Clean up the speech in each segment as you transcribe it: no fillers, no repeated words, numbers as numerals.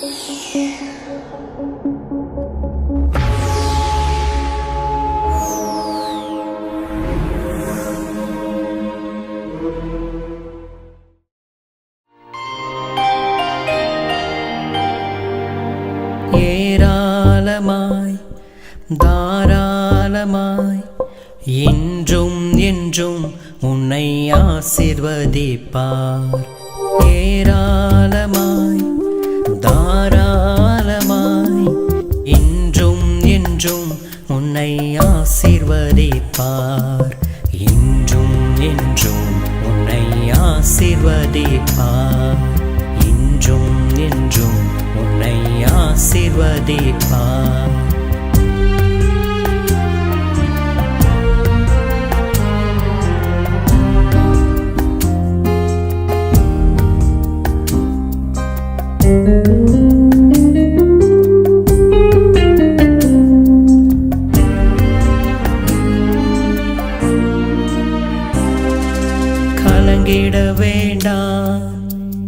ஏராளமாய் தாராளமாய் என்றும் என்றும் உன்னை ஆசீர்வதிப்பார். ஏராளமாய் தாராளமாய் என்றும் என்றும் உன்னை ஆசீர்வதிப்பார். என்றும் என்றும் உன்னை ஆசீர்வதிப்பார். என்றும் என்றும் உன்னை ஆசீர்வதிப்பார். கலங்கிட வேண்டாம்,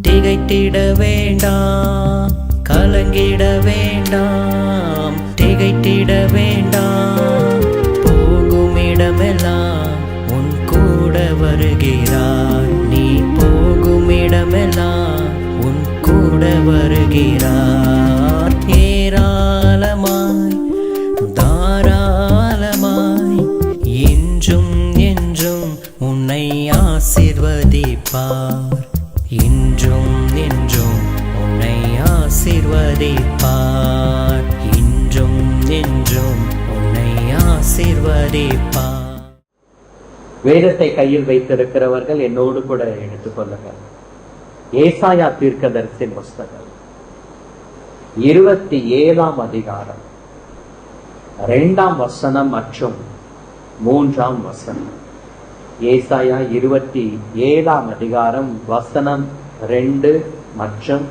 திகைத்திட வேண்டாம். கலங்கிட வேண்டாம், திகைத்திட வேண்டாம். போகும் இடமெல்லாம் உன் கூட வருகிறார். நீ போகும் இடமெல்லாம் உன் கூட வருகிறார். ஏராளமாய் தாராளமாய் என்றும் என்றும் உன்னை ஆசீர்வதிப்பார். என்றும் என்றும் உன்னை ஆசீர்வதிப்பார். என்றும் என்றும் உன்னை ஆசீர்வதிப்பார். வேதத்தை கையில் வைத்திருக்கிறவர்கள் என்னோடு கூட எடுத்துக்கொள்ளுங்கள். ஏசாயா தீர்க்கதரிசியின் புஸ்தகம் 27ஆம் அதிகாரம் 2ஆம் வசனம் மற்றும் 3ஆம் வசனம். ஏசாயா 27ஆம் அதிகாரம் வசனம் 2 மற்றும்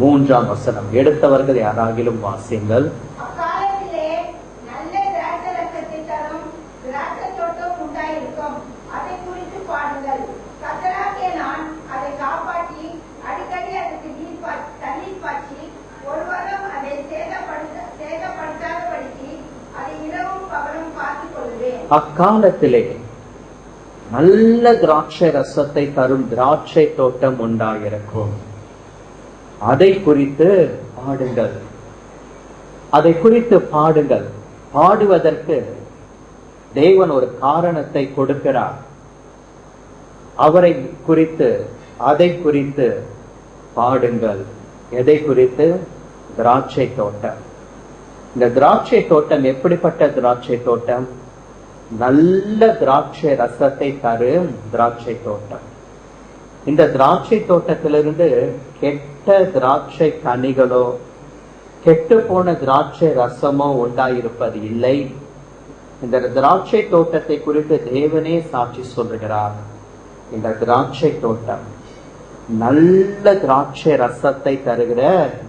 3ஆம் வசனம். எடுத்தவர்கள் யாராகிலும் வாசியுங்கள். அக்காலத்திலே நல்ல திராட்சை ரசத்தை தரும் திராட்சை தோட்டம் உண்டாயிருக்கும். அதை குறித்து பாடுங்கள். அதை குறித்து பாடுங்கள். பாடுவதற்கு தேவன் ஒரு காரணத்தை கொடுக்கிறார். அவரை குறித்து, அதை குறித்து பாடுங்கள். எதை குறித்து? திராட்சை தோட்டம். இந்த திராட்சை தோட்டம் எப்படிப்பட்ட திராட்சை தோட்டம்? நல்ல திராட்சை ரசத்தை தரும் திராட்சை தோட்டம். இந்த திராட்சை தோட்டத்திலிருந்து கெட்ட திராட்சை கனிகளோ கெட்டு போன திராட்சை ரசமோ உண்டாயிருப்பது இல்லை. இந்த திராட்சை தோட்டத்தை குறித்து தேவனே சாட்சி சொல்லுகிறார். இந்த திராட்சை தோட்டம் நல்ல திராட்சை ரசத்தை தருகிற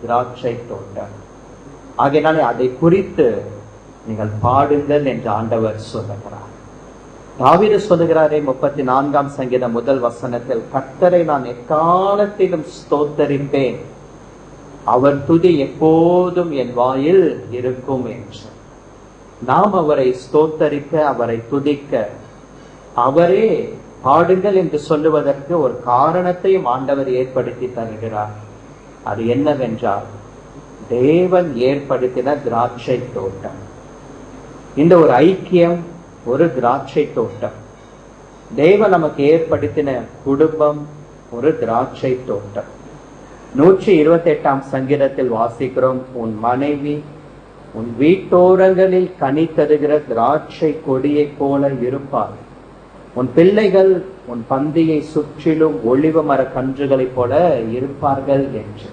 திராட்சை தோட்டம். ஆகையினாலே அதை குறித்து நீங்கள் பாடுங்கள் என்று ஆண்டவர் சொல்லுகிறார். தாவீது சொல்லுகிறாரே 34ஆம் சங்கீதம் 1 வசனத்தில், கர்த்தரை நான் எக்காலத்திலும் ஸ்தோத்தரிப்பேன், அவர் துதி எப்போதும் என் வாயில் இருக்கும் என்று. நாம் அவரை ஸ்தோத்தரிக்க, அவரை துதிக்க, அவரே பாடுங்கள் என்று சொல்லுவதற்கு ஒரு காரணத்தையும் ஆண்டவர் ஏற்படுத்தி தருகிறார். அது என்னவென்றால், தேவன் ஏற்படுத்தின திராட்சை தோட்டம். இந்த ஒரு ஐக்கியம் ஒரு திராட்சை தோட்டம். தேவன் நமக்கு ஏற்படுத்தின குடும்பம் ஒரு திராட்சை தோட்டம். 128ஆம் சங்கீதத்தில் வாசிக்கிறோம், உன் மனைவி உன் வீட்டோரங்களில் கனி தருகிற திராட்சை கொடியை போல இருப்பார். உன் பிள்ளைகள் உன் பந்தியை சுற்றிலும் ஒளிவ மர கன்றுகளைப் போல இருப்பார்கள் என்று.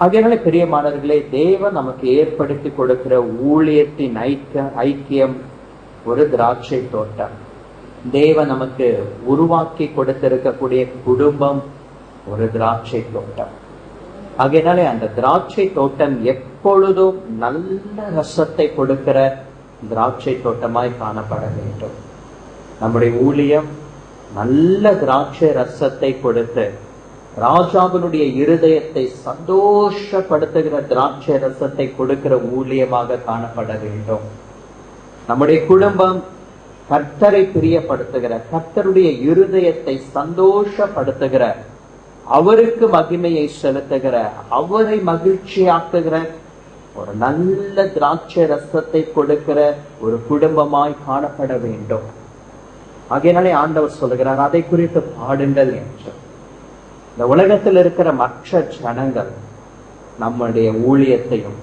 ஆகையால பிரியமானவர்களே, தேவன் நமக்கு ஏற்படுத்தி கொடுக்கிற ஊழியத்தின் ஐக்கியம் ஒரு திராட்சை தோட்டம். தேவன் நமக்கு உருவாக்கி கொடுத்திருக்கக்கூடிய குடும்பம் ஒரு திராட்சை தோட்டம். ஆகையினாலே அந்த திராட்சை தோட்டம் எப்பொழுதும் நல்ல ரசத்தை கொடுக்கிற திராட்சை தோட்டமாய் காணப்பட வேண்டும். நம்முடைய ஊழியம் நல்ல திராட்சை ரசத்தை கொடுத்து ராஜாவினுடைய இருதயத்தை சந்தோஷப்படுத்துகிற திராட்சை ரசத்தை கொடுக்கிற ஊழியமாக காணப்பட வேண்டும். நம்முடைய குடும்பம் கர்த்தரை பிரியப்படுத்துகிற, கர்த்தருடைய இருதயத்தை சந்தோஷப்படுத்துகிற, அவருக்கு மகிமையை செலுத்துகிற, அவரை மகிழ்ச்சியாக்குகிற ஒரு நல்ல திராட்சை ரசத்தை கொடுக்கிற ஒரு குடும்பமாய் காணப்பட வேண்டும். ஆகையினாலே ஆண்டவர் சொல்லுகிறார், அதை குறித்து பாடுங்கள் என்று. இந்த உலகத்தில் இருக்கிற மற்ற ஜனங்கள் நம்முடைய ஊழியத்தையும்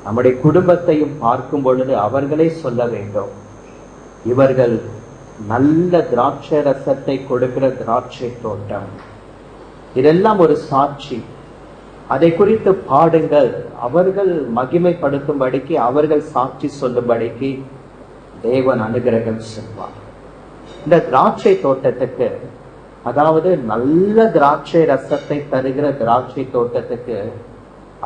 நம்முடைய குடும்பத்தையும் பார்க்கும் பொழுது அவர்களே சொல்ல வேண்டும், இவர்கள் நல்ல திராட்சை ரசத்தை கொடுக்கிற திராட்சை தோட்டம். இதெல்லாம் ஒரு சாட்சி. அதை குறித்து பாடுங்கள். அவர்கள் மகிமைப்படுத்தும்படிக்கு, அவர்கள் சாட்சி சொல்லும்படிக்கு தேவன் அனுகிரகம் செய்வார். இந்த திராட்சை தோட்டத்துக்கு, அதாவது நல்ல திராட்சை ரசத்தை தருகிற திராட்சை தோட்டத்துக்கு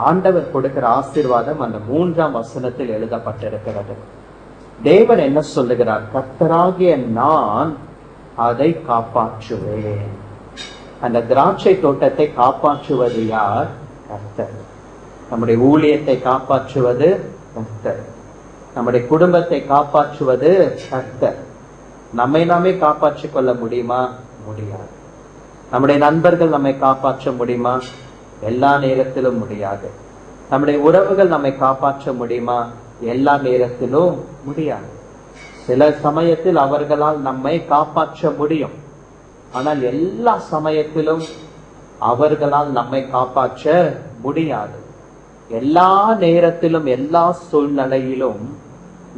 ஆண்டவர் கொடுக்கிற ஆசீர்வாதம் அந்த 3ஆம் வசனத்தில் எழுதப்பட்டிருக்கிறது. தேவன் என்ன சொல்லுகிறார்? கர்த்தராகிய நான் அதை காப்பாற்றுவேன். அந்த திராட்சை தோட்டத்தை காப்பாற்றுவது யார்? கர்த்தர். நம்முடைய ஊழியத்தை காப்பாற்றுவது கர்த்தர். நம்முடைய குடும்பத்தை காப்பாற்றுவது கர்த்தர். நம்மை நாமே காப்பாற்றிக் கொள்ள முடியுமா? முடியாது. நம்முடைய நண்பர்கள் நம்மை காப்பாற்ற முடியுமா? எல்லா நேரத்திலும் முடியாது. நம்முடைய உறவுகள் நம்மை காப்பாற்ற முடியுமா? எல்லா நேரத்திலும் முடியாது. சில சமயத்தில் அவர்களால் நம்மை காப்பாற்ற முடியும். ஆனால் எல்லா சமயத்திலும் அவர்களால் நம்மை காப்பாற்ற முடியாது. எல்லா நேரத்திலும் எல்லா சூழ்நிலையிலும்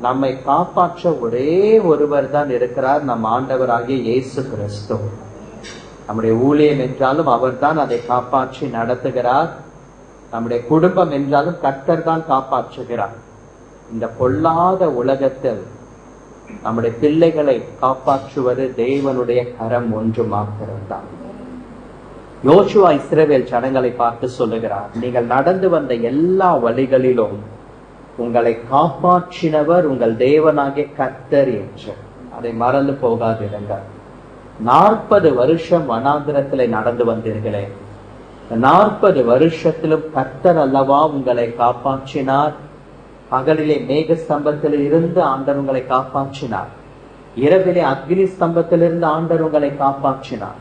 நம்மை காப்பாற்ற ஒரே ஒருவர் தான் இருக்கிறார், நம் ஆண்டவராகிய இயேசு கிறிஸ்து. நம்முடைய ஊழியம் என்றாலும் அவர் தான் அதை காப்பாற்றி நடத்துகிறார். நம்முடைய குடும்பம் என்றாலும் கர்த்தர் தான் காப்பாற்றுகிறார். இந்த பொல்லாத உலகத்தில் நம்முடைய பிள்ளைகளை காப்பாற்றுவது தேவனுடைய கரம் ஒன்று மாத்திரம்தான். யோசுவா இஸ்ரவேல் ஜனங்களை பார்த்து சொல்லுகிறார், நீங்கள் நடந்து வந்த எல்லா வழிகளிலும் உங்களை காப்பாற்றினவர் உங்கள் தேவனாகிய கர்த்தர் என்று. அதை மறந்து போகாதிருங்க. 40 வருஷம் வனாந்திரத்திலே நடந்து வந்தீர்களே, 40 வருஷத்திலும் கர்த்தர் அல்லவா உங்களை காப்பாற்றினார். பகலிலே மேக ஸ்தம்பத்தில் இருந்து ஆண்டவர் உங்களை காப்பாற்றினார். இரவிலே அக்னி ஸ்தம்பத்திலிருந்து ஆண்டவர் உங்களை காப்பாற்றினார்.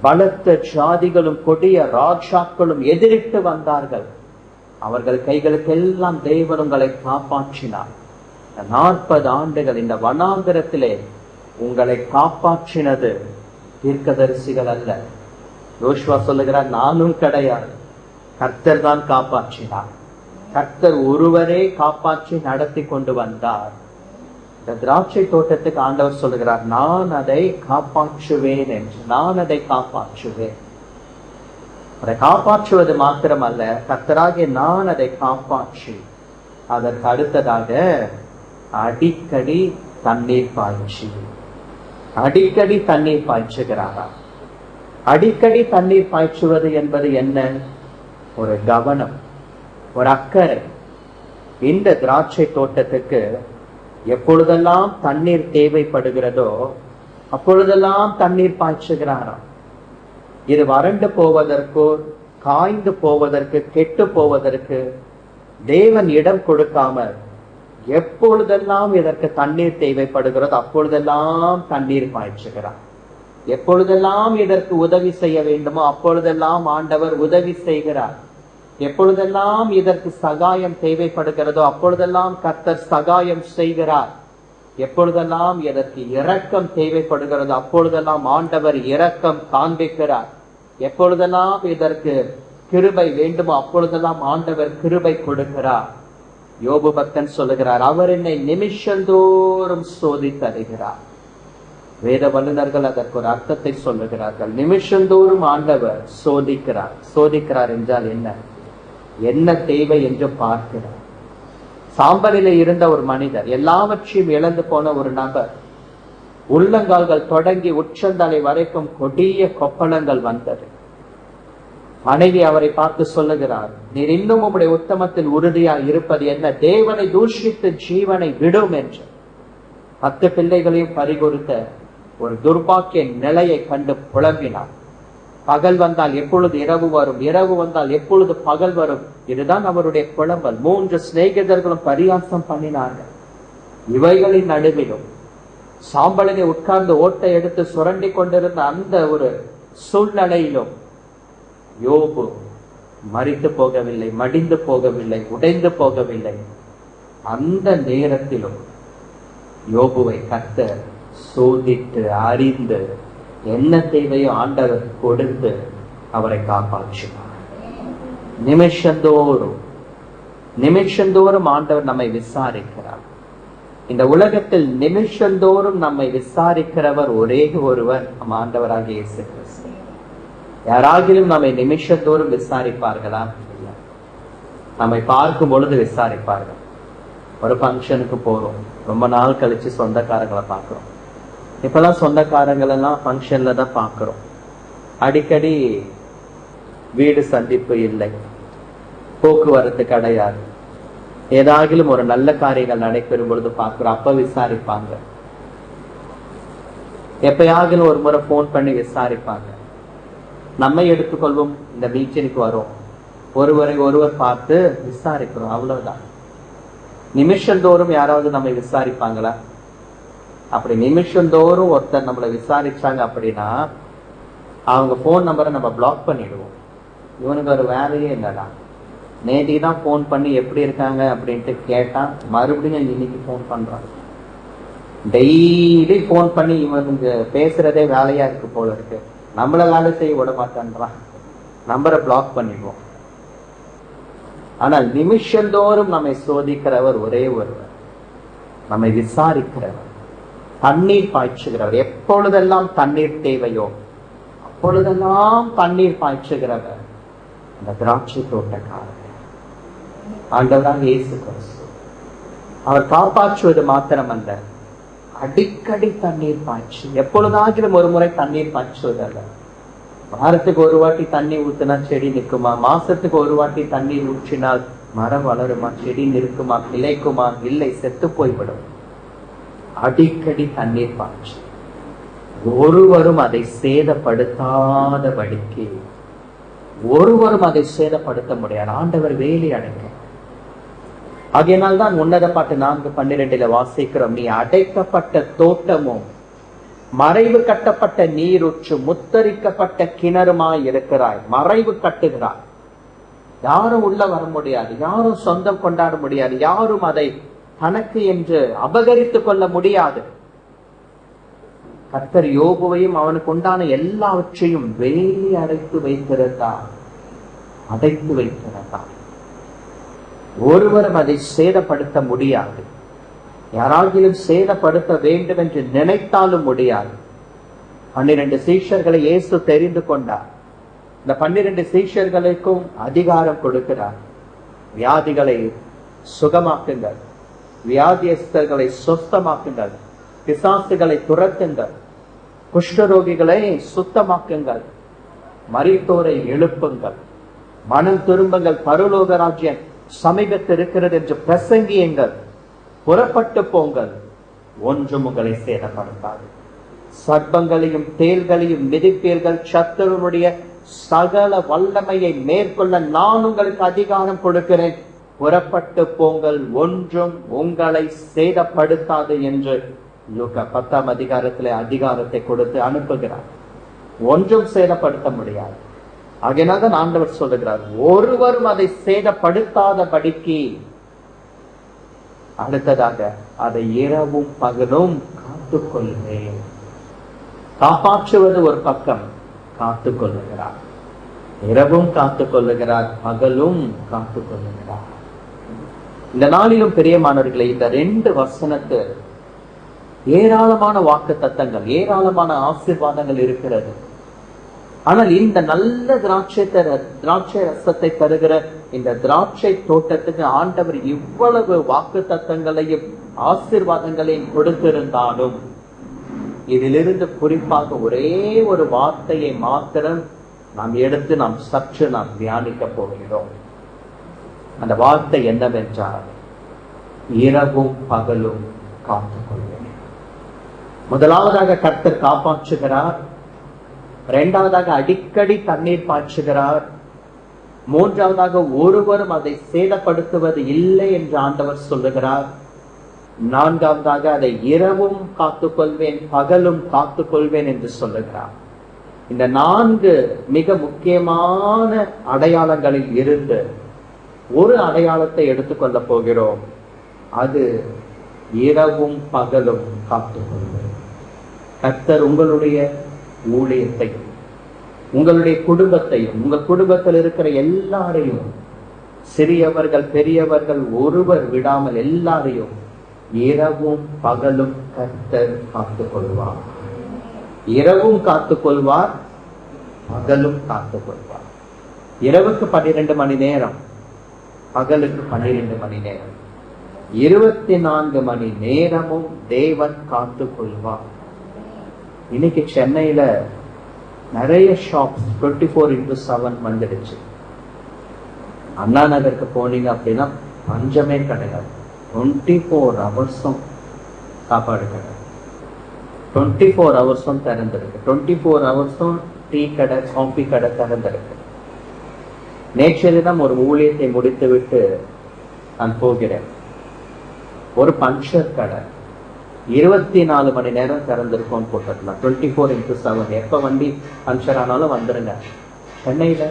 பலத்த ஜாதிகளும் கொடிய ராஜாக்களும் எதிரிட்டு வந்தார்கள். அவர்கள் கைகளுக்கெல்லாம் தேவன் உங்களை காப்பாற்றினார். 40 ஆண்டுகள் இந்த வனாந்திரத்திலே உங்களை காப்பாற்றினது தீர்க்கதரிசிகள் அல்ல. யோசுவா சொல்லுகிறார், நானும் கிடையாது, கர்த்தர் தான் காப்பாற்றினார். கர்த்தர் ஒருவரே காப்பாற்றி நடத்தி கொண்டு வந்தார். இந்த திராட்சை தோட்டத்துக்கு ஆண்டவர் சொல்லுகிறார், நான் அதை காப்பாற்றுவேன் என்று. நான் அதை காப்பாற்றுவேன். அதை காப்பாற்றுவது மாத்திரமல்ல, கர்த்தராகிய நான் அதை காப்பாற்றி அதற்கு அடுத்ததாக அடிக்கடி தண்ணீர் பாய்ச்சி, அடிக்கடி தண்ணீர் பாய்ச்சுகிறாரா? அடிக்கடி தண்ணீர் பாய்ச்சுவது என்பது என்ன? ஒரு கவனம், ஒரு அக்கறை. இந்த திராட்சை தோட்டத்துக்கு எப்பொழுதெல்லாம் தண்ணீர் தேவைப்படுகிறதோ அப்பொழுதெல்லாம் தண்ணீர் பாய்ச்சுகிறாராம். இது வறண்டு போவதற்கோ காய்ந்து போவதற்கு கெட்டு போவதற்கு தேவன் இடம் கொடுக்காமல் எப்பொழுதெல்லாம் இதற்கு தண்ணீர் தேவைப்படுகிறதோ அப்பொழுதெல்லாம் தண்ணீர் பாய்ச்சுகிறார். எப்பொழுதெல்லாம் இதற்கு உதவி செய்ய வேண்டுமோ அப்பொழுதெல்லாம் ஆண்டவர் உதவி செய்கிறார். எப்பொழுதெல்லாம் இதற்கு சகாயம் தேவைப்படுகிறதோ அப்பொழுதெல்லாம் கர்த்தர் சகாயம் செய்கிறார். எப்பொழுதெல்லாம் இதற்கு இரக்கம் தேவைப்படுகிறதோ அப்பொழுதெல்லாம் ஆண்டவர் இரக்கம் காண்பிக்கிறார். எப்பொழுதெல்லாம் இதற்கு கிருபை வேண்டுமோ அப்பொழுதெல்லாம் ஆண்டவர் கிருபை கொடுக்கிறார். யோபு பக்தன் சொல்லுகிறார், அவர் என்னை நிமிஷந்தோறும் சோதித்தருகிறார். வேத வல்லுநர்கள் அதற்கு ஒரு அர்த்தத்தை சொல்லுகிறார்கள். நிமிஷந்தோறும் ஆண்டவர் சோதிக்கிறார். சோதிக்கிறார் என்றால் என்ன? என்ன தேவை என்று பார்க்கிறார். சாம்பலிலே இருந்த ஒரு மனிதர், எல்லாவற்றையும் இழந்து போன ஒரு நபர், உள்ளங்கால்கள் தொடங்கி உச்சந்தலை வரைக்கும் கொடிய கொப்பளங்கள் வந்தது. மனைவி அவரை பார்த்து சொல்லுகிறார், நீர் இன்னும் உம்முடைய உத்தமத்தில் உறுதியாக இருப்பது என்ன? தேவனை தூஷித்து ஜீவனை விடும் என்று. 10 பிள்ளைகளையும் பறிகொடுத்த ஒரு துர்பாக்கிய நிலையை கண்டு புலம்பினார். பகல் வந்தால் எப்பொழுது இரவு வரும், இரவு வந்தால் எப்பொழுது பகல் வரும். இதுதான் அவருடைய புலம்பல். 3 சிநேகிதர்களும் பரியாசம் பண்ணினார்கள். இவைகளின் நடுவிலும் சாம்பலினை உட்கார்ந்து ஓட்டை எடுத்து சுரண்டி கொண்டிருந்த அந்த ஒரு சூழ்நிலையிலும் யோபு மரித்து போகவில்லை, மடிந்து போகவில்லை, உடைந்து போகவில்லை. அந்த நேரத்திலும் யோபுவை கர்த்தர் சோதித்து அறிந்து என்ன தேவையோ ஆண்டவர் கொடுத்து அவரை காப்பாற்றினார். நிமிஷந்தோறும் ஆண்டவர் நம்மை விசாரிக்கிறார். இந்த உலகத்தில் நிமிஷந்தோறும் நம்மை விசாரிக்கிறவர் ஒரே ஒருவர் நம் ஆண்டவராகிய இயேசு கிறிஸ்து. யாராகிலும் நம்மை நிமிஷந்தோறும் விசாரிப்பார்களா? நம்மை பார்க்கும் பொழுது விசாரிப்பார்கள். ஒரு ஃபங்க்ஷனுக்கு போறோம், ரொம்ப நாள் கழிச்சு சொந்தக்காரங்களை பார்க்கிறோம். இப்பெல்லாம் சொந்தக்காரங்களெல்லாம் ஃபங்க்ஷன்ல தான் பார்க்கிறோம். அடிக்கடி வீடு சந்திப்பு இல்லை, போக்குவரத்து கிடையாது. ஏதாகிலும் ஒரு நல்ல காரியங்கள் நடைபெறும் பொழுது பார்க்கிறோம், அப்ப விசாரிப்பாங்க. எப்பயாகிலும் ஒரு முறை போன் பண்ணி விசாரிப்பாங்க. நம்ம எடுத்துக்கொள்வோம், இந்த மீட்டிங்க்கு வரோம், ஒருவரை ஒருவர் பார்த்து விசாரிக்கிறோம், அவ்வளவுதான். நிமிஷந்தோறும் யாராவது நம்மை விசாரிப்பாங்களா? அப்படி நிமிஷந்தோறும் ஒருத்தர் நம்மளை விசாரிச்சாங்க அப்படின்னா அவங்க போன் நம்பரை நம்ம பிளாக் பண்ணிடுவோம். இவனுக்கு ஒரு வேலையே இல்லடா, நேற்று தான் போன் பண்ணி எப்படி இருக்காங்க அப்படின்ட்டு கேட்டா மறுபடியும் இன்னைக்கு போன் பண்றாங்க. டெய்லி போன் பண்ணி இவனுக்கு பேசுறதே வேலையா இருக்கு போல இருக்கு, நம்மள வேலை செய்ய விட மாட்டான்றான், நம்பரை பிளாக் பண்ணிடுவோம். ஆனால் நிமிஷந்தோறும் நம்மை சோதிக்கிறவர் ஒரே ஒருவர், நம்மை விசாரிக்கிறவர், தண்ணீர் பாய்ச்சுகிறவர். எப்பொழுதெல்லாம் தண்ணீர் தேவையோ அப்பொழுதெல்லாம் தண்ணீர் பாய்ச்சுகிறவர் அந்த திராட்சை தோட்டக்காரர் ஆண்டவராக இயேசு கிறிஸ்து. அவர் காப்பாற்றுவது மாத்திரமல்ல, அடிக்கடி தண்ணீர் பாய்ச்சு, எப்பொழுதாகிலும் ஒரு முறை தண்ணீர் பாய்ச்சுவதல்ல. வாரத்துக்கு ஒரு வாட்டி தண்ணி ஊத்தினா செடி நிற்குமா? மாசத்துக்கு ஒரு வாட்டி தண்ணீர் ஊற்றினால் மரம் வளருமா? செடி நிற்குமா? கிளைக்குமா? இல்லை, செத்து போய்விடும். அடிக்கடி தண்ணீர் பாய்ச்சு, ஒருவரும் அதை சேதப்படுத்தாதபடிக்கு, ஒருவரும் அதை சேதப்படுத்த முடியாது. ஆண்டவர் வேலி அடைக்க. ஆகையினால்தான் உன்னத பாட்டு 4:12 வாசிக்கிறோம், நீ அடைக்கப்பட்ட தோட்டமும் மறைவு கட்டப்பட்ட நீரூற்று முத்தரிக்கப்பட்ட கிணறுமாய் இருக்கிறாய். மறைவு கட்டுகிறாய், யாரும் உள்ள வர முடியாது, யாரும் சொந்தம் கொண்டாட முடியாது, யாரும் அதை தனக்கு என்று அபகரித்துக் கொள்ள முடியாது. கர்த்தர் யோபுவையும் அவனுக்கு உண்டான எல்லாவற்றையும் வேலி அடைத்து வைத்திருந்தார். ஒருவரும் அதை சேதப்படுத்த முடியாது. யாராகிலும் சேதப்படுத்த வேண்டும் என்று நினைத்தாலும் முடியாது. 12 சீஷர்களை இயேசு தெரிந்து கொண்டார். இந்த 12 சீஷர்களுக்கும் அதிகாரம் கொடுக்கிறார். வியாதிகளை சுகமாக்குங்கள், வியாதியஸ்தர்களை சொஸ்தமாக்குங்கள், பிசாசுகளை துரத்துங்கள், குஷ்டரோகிகளை சுத்தமாக்குங்கள், மரித்தோரை எழுப்புங்கள், மனம் திரும்புங்கள், பரலோக ராஜ்யம் சமீபத்தில் இருக்கிறது என்று பிரசங்கியுங்கள், புறப்பட்டு போங்கள், ஒன்றும் உங்களை சேதப்படுத்தாது. சர்ப்பங்களையும் தேள்களையும் மிதிப்பீர்கள், சத்துருடைய சகல வல்லமையை மேற்கொள்ள நான் உங்களுக்கு அதிகாரம் கொடுக்கிறேன், புறப்பட்டு போங்கள், ஒன்றும் உங்களை சேதப்படுத்தாது என்று லூக்கா 10ஆம் அதிகாரத்திலே அதிகாரத்தை கொடுத்து அனுப்புகிறார். ஒன்றும் சேதப்படுத்த முடியாது. ஆகையினால்தான் ஆண்டவர் சொல்லுகிறார், ஒருவரும் அதை சேதப்படுத்தாதபடிக்கு. அடுத்ததாக, அதை இரவும் பகலும் காத்துக்கொள்வேன். காப்பாற்றுவது ஒரு பக்கம், காத்துக் கொள்ளுகிறார். இரவும் காத்துக் கொள்ளுகிறார், பகலும் காத்துக் கொள்ளுகிறார். இந்த நாளிலும் பிரியமானவர்களே, இந்த 2 வசனத்து ஏராளமான வாக்கு தத்தங்கள், ஏராளமான ஆசீர்வாதங்கள் இருக்கிறது. ஆனால் இந்த நல்ல திராட்சை ரசத்தை தருகிற இந்த திராட்சை தோட்டத்துக்கு ஆண்டவர் இவ்வளவு வாக்கு தத்தங்களையும் ஆசீர்வாதங்களையும் கொடுத்திருந்தாலும் இதிலிருந்து குறிப்பாக ஒரே ஒரு வார்த்தையை மாத்திரம் நாம் எடுத்து சற்று தியானிக்க போகிறோம். அந்த வார்த்தை என்னவென்றால், இரவும் பகலும் காத்துக்கொள்வேன். முதலாவதாக கர்த்தர் காப்பாற்றுகிறார், இரண்டாவதாக அடிக்கடி தண்ணீர் பாய்ச்சுகிறார். மூன்றாவதாக ஒருவரும் அதை சேதப்படுத்துவது இல்லை என்று ஆண்டவர் சொல்லுகிறார். நான்காவதாக அதை இரவும் காத்துக்கொள்வேன் பகலும் காத்துக்கொள்வேன் என்று சொல்லுகிறார். இந்த 4 மிக முக்கியமான அடையாளங்களில் இருந்து ஒரு அடையாளத்தை எடுத்துக்கொள்ள போகிறோம். அது இரவும் பகலும் காத்துக்கொள்வேன். கர்த்தர் உங்களுடைய ஊழியத்தையும் உங்களுடைய குடும்பத்தையும் உங்கள் குடும்பத்தில் இருக்கிற எல்லாரையும், சிறியவர்கள் பெரியவர்கள் ஒருவர் விடாமல் எல்லாரையும் இரவும் பகலும் கர்த்தர் காத்துக்கொள்வார். இரவும் காத்துக்கொள்வார், பகலும் காத்துக்கொள்வார். இரவுக்கு 12 மணி நேரம், பகலுக்கு 12 மணி நேரம், 24 மணி நேரமும் தேவன் காத்துக்கொள்வார். இன்னைக்கு சென்னையில நிறைய ஷாப்ஸ் 24x7 வந்துடுச்சு. அண்ணா நகருக்கு போனீங்க அப்படின்னா பஞ்சமே கிடையாது. 24 ஹவர்ஸும் சாப்பாடு கடை, 24 ஹவர்ஸும் திறந்திருக்கு. 24 ஹவர்ஸும் டீ கடை காஃபி கடை திறந்திருக்கு. நேற்றைய தினம் ஒரு ஊழியத்தை முடித்து விட்டு நான் போகிறேன். ஒரு பஞ்சர் கடை 24 மணி நேரம் திறந்திருக்கும் போட்டுக்கலாம். 24x7 எப்ப வண்டி பஞ்சர் ஆனாலும் வந்துருங்க. சென்னையில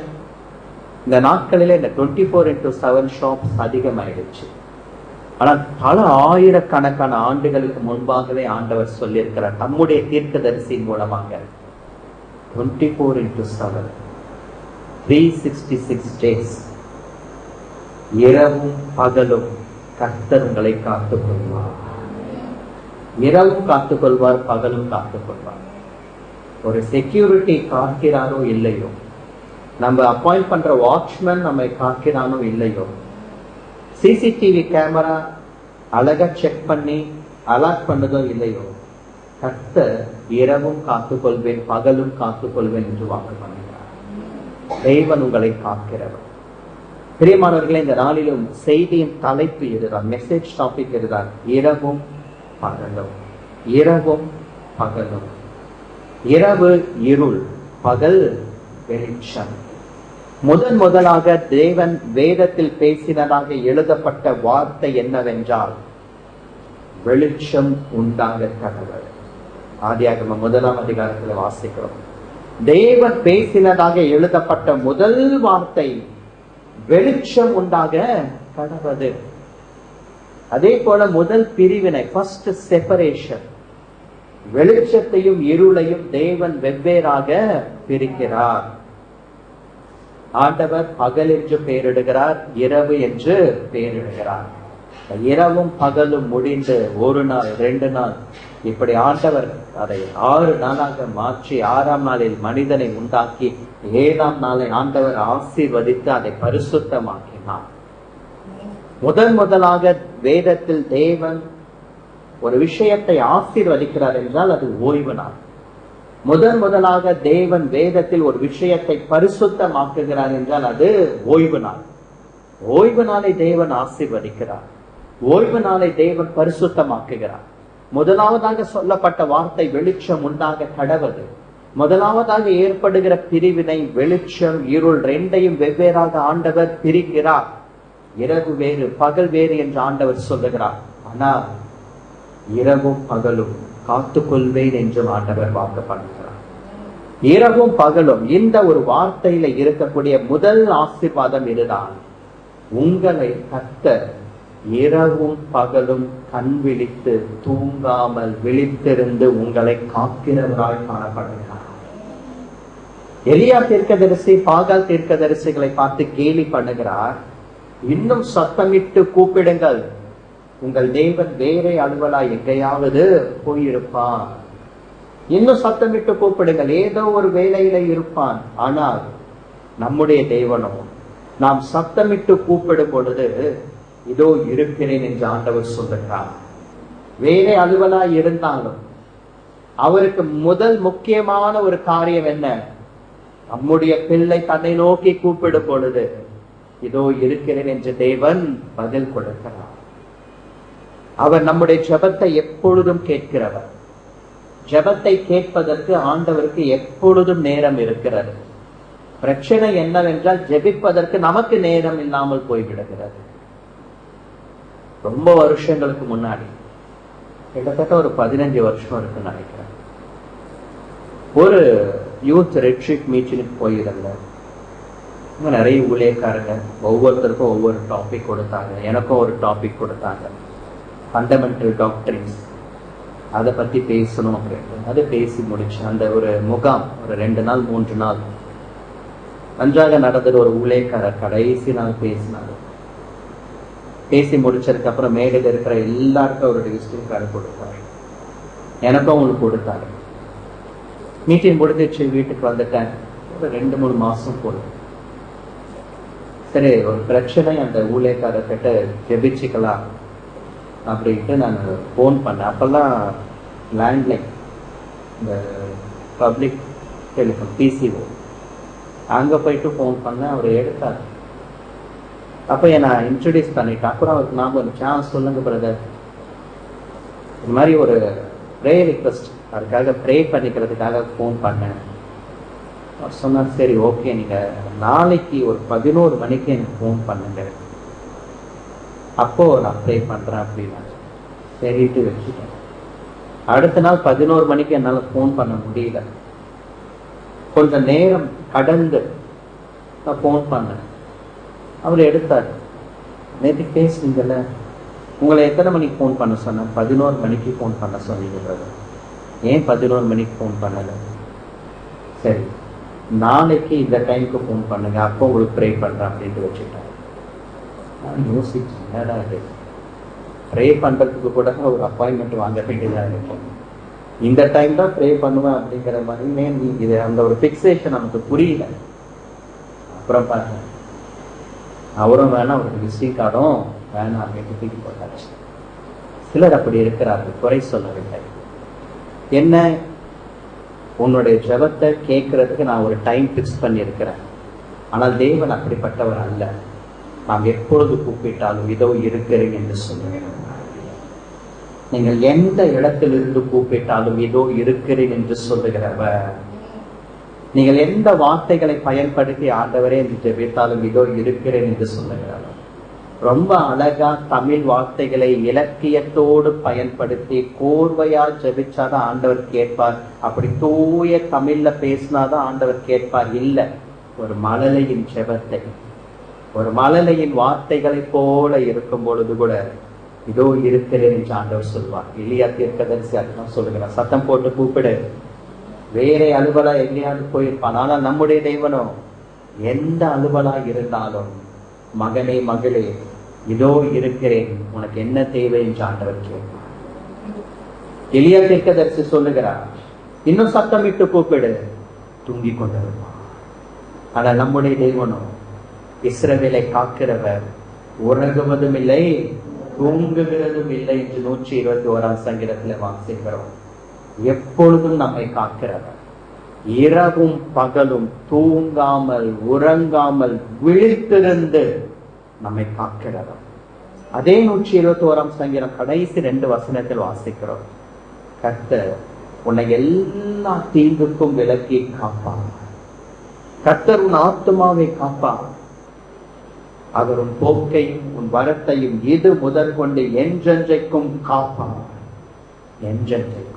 இந்த நாட்களில இந்த 24x7 ஷாப்ஸ் அதிகமாயிடுச்சு. ஆனால் பல ஆயிரக்கணக்கான ஆண்டுகளுக்கு முன்பாகவே ஆண்டவர் சொல்லியிருக்கிறார் நம்முடைய தீர்க்கதரிசியின் மூலமாக 24x7 366 days இரவும் பகலும் கர்த்தர் உங்களை காத்துக்கொள்வார். இரவும் காத்துக்கொள்வார், பகலும் காத்துக்கொள்வார். ஒரு செக்யூரிட்டி காக்கிறாரோ இல்லையோ, நம்ம அப்பாயிண்ட் பண்ற வாட்ச்மேன் நம்மை காக்கிறானோ இல்லையோ, சிசிடிவி கேமரா அழகா செக் பண்ணி அலர்ட் பண்ணதோ இல்லையோ, கர்த்தர் இரவும் காத்துக்கொள்வேன் பகலும் காத்துக்கொள்வேன் என்று வாக்கு பண்ணுகிறார். தேவன் உங்களை காக்கிறவர். பிரியமானவர்களே, இந்த நாளிலும் செய்தியின் தலைப்பு இதுதான், மெசேஜ் டாபிக் இதுதான், இரவும் பகலும். இரவும் பகலும். இரவு இருள், பகல் வெளிச்சம். முதலாக தேவன் வேதத்தில் பேசினதாக எழுதப்பட்ட வார்த்தை என்னவென்றால், வெளிச்சம் உண்டாக கடவுள். ஆதியாகமம் 1ஆம் அதிகாரத்தில் வாசிக்கிறோம். தேவன் பேசினதாக எழுதப்பட்ட முதல் வார்த்தை வெளிச்சம் உண்டாக கடவுள். அதே போல முதல் பிரிவினை, ஃபர்ஸ்ட் செப்பரேஷன், வெளிச்சத்தையும் இருளையும் தேவன் வெவ்வேறாக பிரிக்கிறார். ஆண்டவர் பகல் என்று பெயரிடுகிறார், இரவு என்று பெயரிடுகிறார். இரவும் பகலும் முடிந்து 1 நாள் 2 நாள் இப்படி ஆண்டவர் அதை 6 நாளாக மாற்றி 6ஆம் நாளில் மனிதனை உண்டாக்கி 7ஆம் நாளை ஆண்டவர் ஆசீர்வதித்து அதை பரிசுத்தமாக்கினார். முதலாக வேதத்தில் தேவன் ஒரு விஷயத்தை ஆசீர்வதிக்கிறார் என்றால் அது ஓய்வு நாள். முதலாக தேவன் வேதத்தில் ஒரு விஷயத்தை பரிசுத்தமாக்குகிறார் என்றால் அது ஓய்வு நாள். ஓய்வு நாளை தேவன் ஆசீர்வதிக்கிறார், ஓய்வு நாளை தேவன் பரிசுத்தமாக்குகிறார். முதலாவதாக சொல்லப்பட்ட வார்த்தை வெளிச்சம் உண்டாக கடவுள். முதலாவதாக ஏற்படுகிற பிரிவினை வெளிச்சம் இருள் ரெண்டையும் வெவ்வேறாக ஆண்டவர் பிரிக்கிறார். இரவு வேறு பகல் வேறு என்று ஆண்டவர் சொல்லுகிறார். ஆனால் இரவும் பகலும் காத்துக்கொள்வேன் என்று ஆண்டவர் வாக்கு பண்ணுகிறார். இரவும் பகலும், இந்த ஒரு வார்த்தையில இருக்கக்கூடிய முதல் ஆசீர்வாதம் இதுதான். உங்களை கர்த்தர் இரவும் பகலும் கண் விழித்து தூங்காமல் விழித்திருந்து உங்களை காக்கிறவராய் காணப்படுகிறார். எலியா தீர்க்கதரிசி பாகால் தீர்க்கதரிசிகளை பார்த்து கேலி பண்ணுகிறார். இன்னும் சத்தமிட்டு கூப்பிடுங்கள், உங்கள் தேவன் வேற அலுவலாய் எங்கேயாவது போயிருப்பான். இன்னும் சத்தமிட்டு கூப்பிடுங்கள், ஏதோ ஒரு வேலையில இருப்பான். ஆனால் நம்முடைய தேவனோ நாம் சத்தமிட்டு கூப்பிடும் பொழுது இதோ இருக்கிறேன் என்று ஆண்டவர் சொல்லுகிறார். வேற அலுவலாய் இருந்தாலும் அவருக்கு முதல் முக்கியமான ஒரு காரியம் என்ன? நம்முடைய பிள்ளை தன்னை நோக்கி கூப்பிடும் பொழுது இதோ இருக்கிறேன் என்று தேவன் பதில் கொடுக்கிறார். அவர் நம்முடைய ஜெபத்தை எப்பொழுதும் கேட்கிறவர். ஜெபத்தை கேட்பதற்கு ஆண்டவருக்கு எப்பொழுதும் நேரம் இருக்கிறது. பிரச்சனை என்னவென்றால் ஜெபிப்பதற்கு நமக்கு நேரம் இல்லாமல் போய்விடுகிறது. ரொம்ப வருஷங்களுக்கு முன்னாடி, கிட்டத்தட்ட ஒரு 15 வருஷம் இருக்குன்னு நினைக்கிறேன், ஒரு யூத் ரெட்ரீட் மீட்டிங்க்கு போயிருந்தேன். நிறைய ஊழியக்காரங்க ஒவ்வொருத்தருக்கும் ஒவ்வொரு டாபிக் கொடுத்தாங்க. எனக்கும் ஒரு டாபிக் கொடுத்தாங்க, ஃபண்டமெண்டல் டாக்டரின்ஸ். அதை பத்தி பேசணும் அப்படின்னு அதை பேசி முடிச்சேன். அந்த ஒரு முகாம் ஒரு 2 நாள் 3 நாள் நன்றாக நடந்தது. ஒரு ஊழியக்காரர் கடைசி நாள் பேசினாரு. பேசி முடிச்சதுக்கு அப்புறம் மேடையில் இருக்கிற எல்லாருக்கும் ஒரு விசிட்டிங் கார்டு கொடுத்தாரு. எனக்கும் அவங்களுக்கு கொடுத்தாரு. மீட்டிங் முடிஞ்சிச்சு, வீட்டுக்கு வந்துட்டேன். ஒரு 2-3 மாசம் போதும். சரி, ஒரு பிரச்சனை, அந்த ஊழியக்காரர்கிட்ட ஜெபிச்சுக்கலாம் அப்படின்ட்டு நான் ஃபோன் பண்ணேன். அப்பெல்லாம் லேண்ட்லைன், இந்த பப்ளிக் டெலிஃபோன் பிசிஓ, அங்கே போயிட்டு ஃபோன் பண்ணேன். அவர் எடுத்தார். அப்போ நான் இன்ட்ரடியூஸ் பண்ணிட்டேன். அப்புறம் அவருக்கு நான் ஒரு சொல்லுங்க பிரதர், இது மாதிரி ஒரு ப்ரே ரிக்வெஸ்ட், அதுக்காக ப்ரே பண்ணிக்கிறதுக்காக ஃபோன் பண்ணேன். அவர் சொன்னார், சரி ஓகே, நீங்கள் நாளைக்கு ஒரு 11 மணிக்கு எனக்கு ஃபோன் பண்ணுங்க, அப்போ நான் ப்ரே பண்ணுறேன் அப்படின்னா. சரிட்டு வச்சுட்டேன். அடுத்த நாள் 11 மணிக்கு என்னால் ஃபோன் பண்ண முடியல. கொஞ்சம் நேரம் கடந்து நான் ஃபோன் பண்ணேன். அவர் எடுத்தார். நேற்று பேசுனீங்கல்ல, உங்களை எத்தனை மணிக்கு ஃபோன் பண்ண சொன்னேன்? 11 மணிக்கு ஃபோன் பண்ண சொன்னீங்க பிரதர். ஏன் 11 மணிக்கு ஃபோன் பண்ணலை? சரி, நாளைக்கு இந்த டைமுக்கு ஃபோன் பண்ணுங்க, அப்போ உங்களுக்கு ப்ரே பண்ணுறேன் அப்படின்ட்டு வச்சுட்டேன். நான் யோசிச்சேன், என்னடா இது, ப்ரே பண்ணுறதுக்கு கூட ஒரு அப்பாயின்மெண்ட் வாங்க வேண்டியதாக இருக்கும். இந்த டைம் தான் ப்ரே பண்ணுவேன் அப்படிங்கிற மாதிரி இது அந்த ஒரு ஃபிக்ஸேஷன் நமக்கு புரியல. அப்புறம் பாருங்க, அவரும் வேணாம், அவருக்கு விசிட்டிங் கார்டும் வேணாம் அப்படின்னு தூக்கி போட்டாச்சு. சிலர் அப்படி இருக்கிறார்கள், குறை சொல்லவில்லை. என்ன, உன்னுடைய ஜெபத்தை கேட்கறதுக்கு நான் ஒரு டைம் ஃபிக்ஸ் பண்ணியிருக்கிறேன். ஆனால் தேவன் அப்படிப்பட்டவர் அல்ல. நாம் எப்பொழுது கூப்பிட்டாலும் இதோ இருக்கிறேன் என்று சொல்லுகிறேன். நீங்கள் எந்த இடத்திலிருந்து கூப்பிட்டாலும் இதோ இருக்கிறேன் என்று சொல்லுகிறவர். நீங்கள் எந்த வார்த்தைகளை பயன்படுத்தி ஆண்டவரே என்று ஜெபித்தாலும் இதோ இருக்கிறேன் என்று சொல்லுகிறவர். ரொம்ப அழகா தமிழ் வார்த்தைகளை இலக்கியத்தோடு பயன்படுத்தி கோர்வையா ஜெபிச்சாதான் ஆண்டவர் கேட்பார். அப்படி தூய தமிழ்ல பேசினாதான் ஆண்டவர் கேட்பார். இல்ல, ஒரு மழலையின் ஜெபத்தை, ஒரு மழலையின் வார்த்தைகளை போல இருக்கும் பொழுது கூட இதோ இருக்கிறேன் என்று ஆண்டவர் சொல்வார். எலியா தீர்க்கதரிசி அதுதான் சொல்லுகிறார், சத்தம் போட்டு கூப்பிடு. வேற அலுவலா எங்கேயாவது போயிருப்பான். ஆனால் நம்முடைய தேவனோ எந்த அலுவலா இருந்தாலும், மகனே மகளே இதோ இருக்கிறேன், உனக்கு என்ன தேவை என்று ஆண்டவர் கேட்பார். எலியா தீர்க்கதரிசி சொல்லுகிறார், இன்னும் சத்தமிட்டு கூப்பிடு, தூங்கிக் கொண்டிருப்பான். ஆனால் நம்முடைய தேவனோ இஸ்ரவேலை காக்கிறவர், உறங்குவதும் இல்லை தூங்குகிறதும் இல்லை என்று 121ஆம் சங்கீதத்தில் வாசிக்கிறோம். எப்பொழுதும் நம்மை காக்கிறவர், இரவும் பகலும் தூங்காமல் உறங்காமல் விழித்திருந்து நம்மை காக்கிறவர். அதே 121ஆம் சங்கீதம் கடைசி 2 வசனத்தில் வாசிக்கிறோம், கர்த்தர் உன்னை எல்லா தீங்குக்கும் விலக்கி காப்பார். கர்த்தர் உன் ஆத்துமாவை காப்பார். அவர் உன் போக்கையும் உன் வரத்தையும் இது முதற்கொண்டு என்றென்றைக்கும் காப்பார். என்றென்றைக்கும்.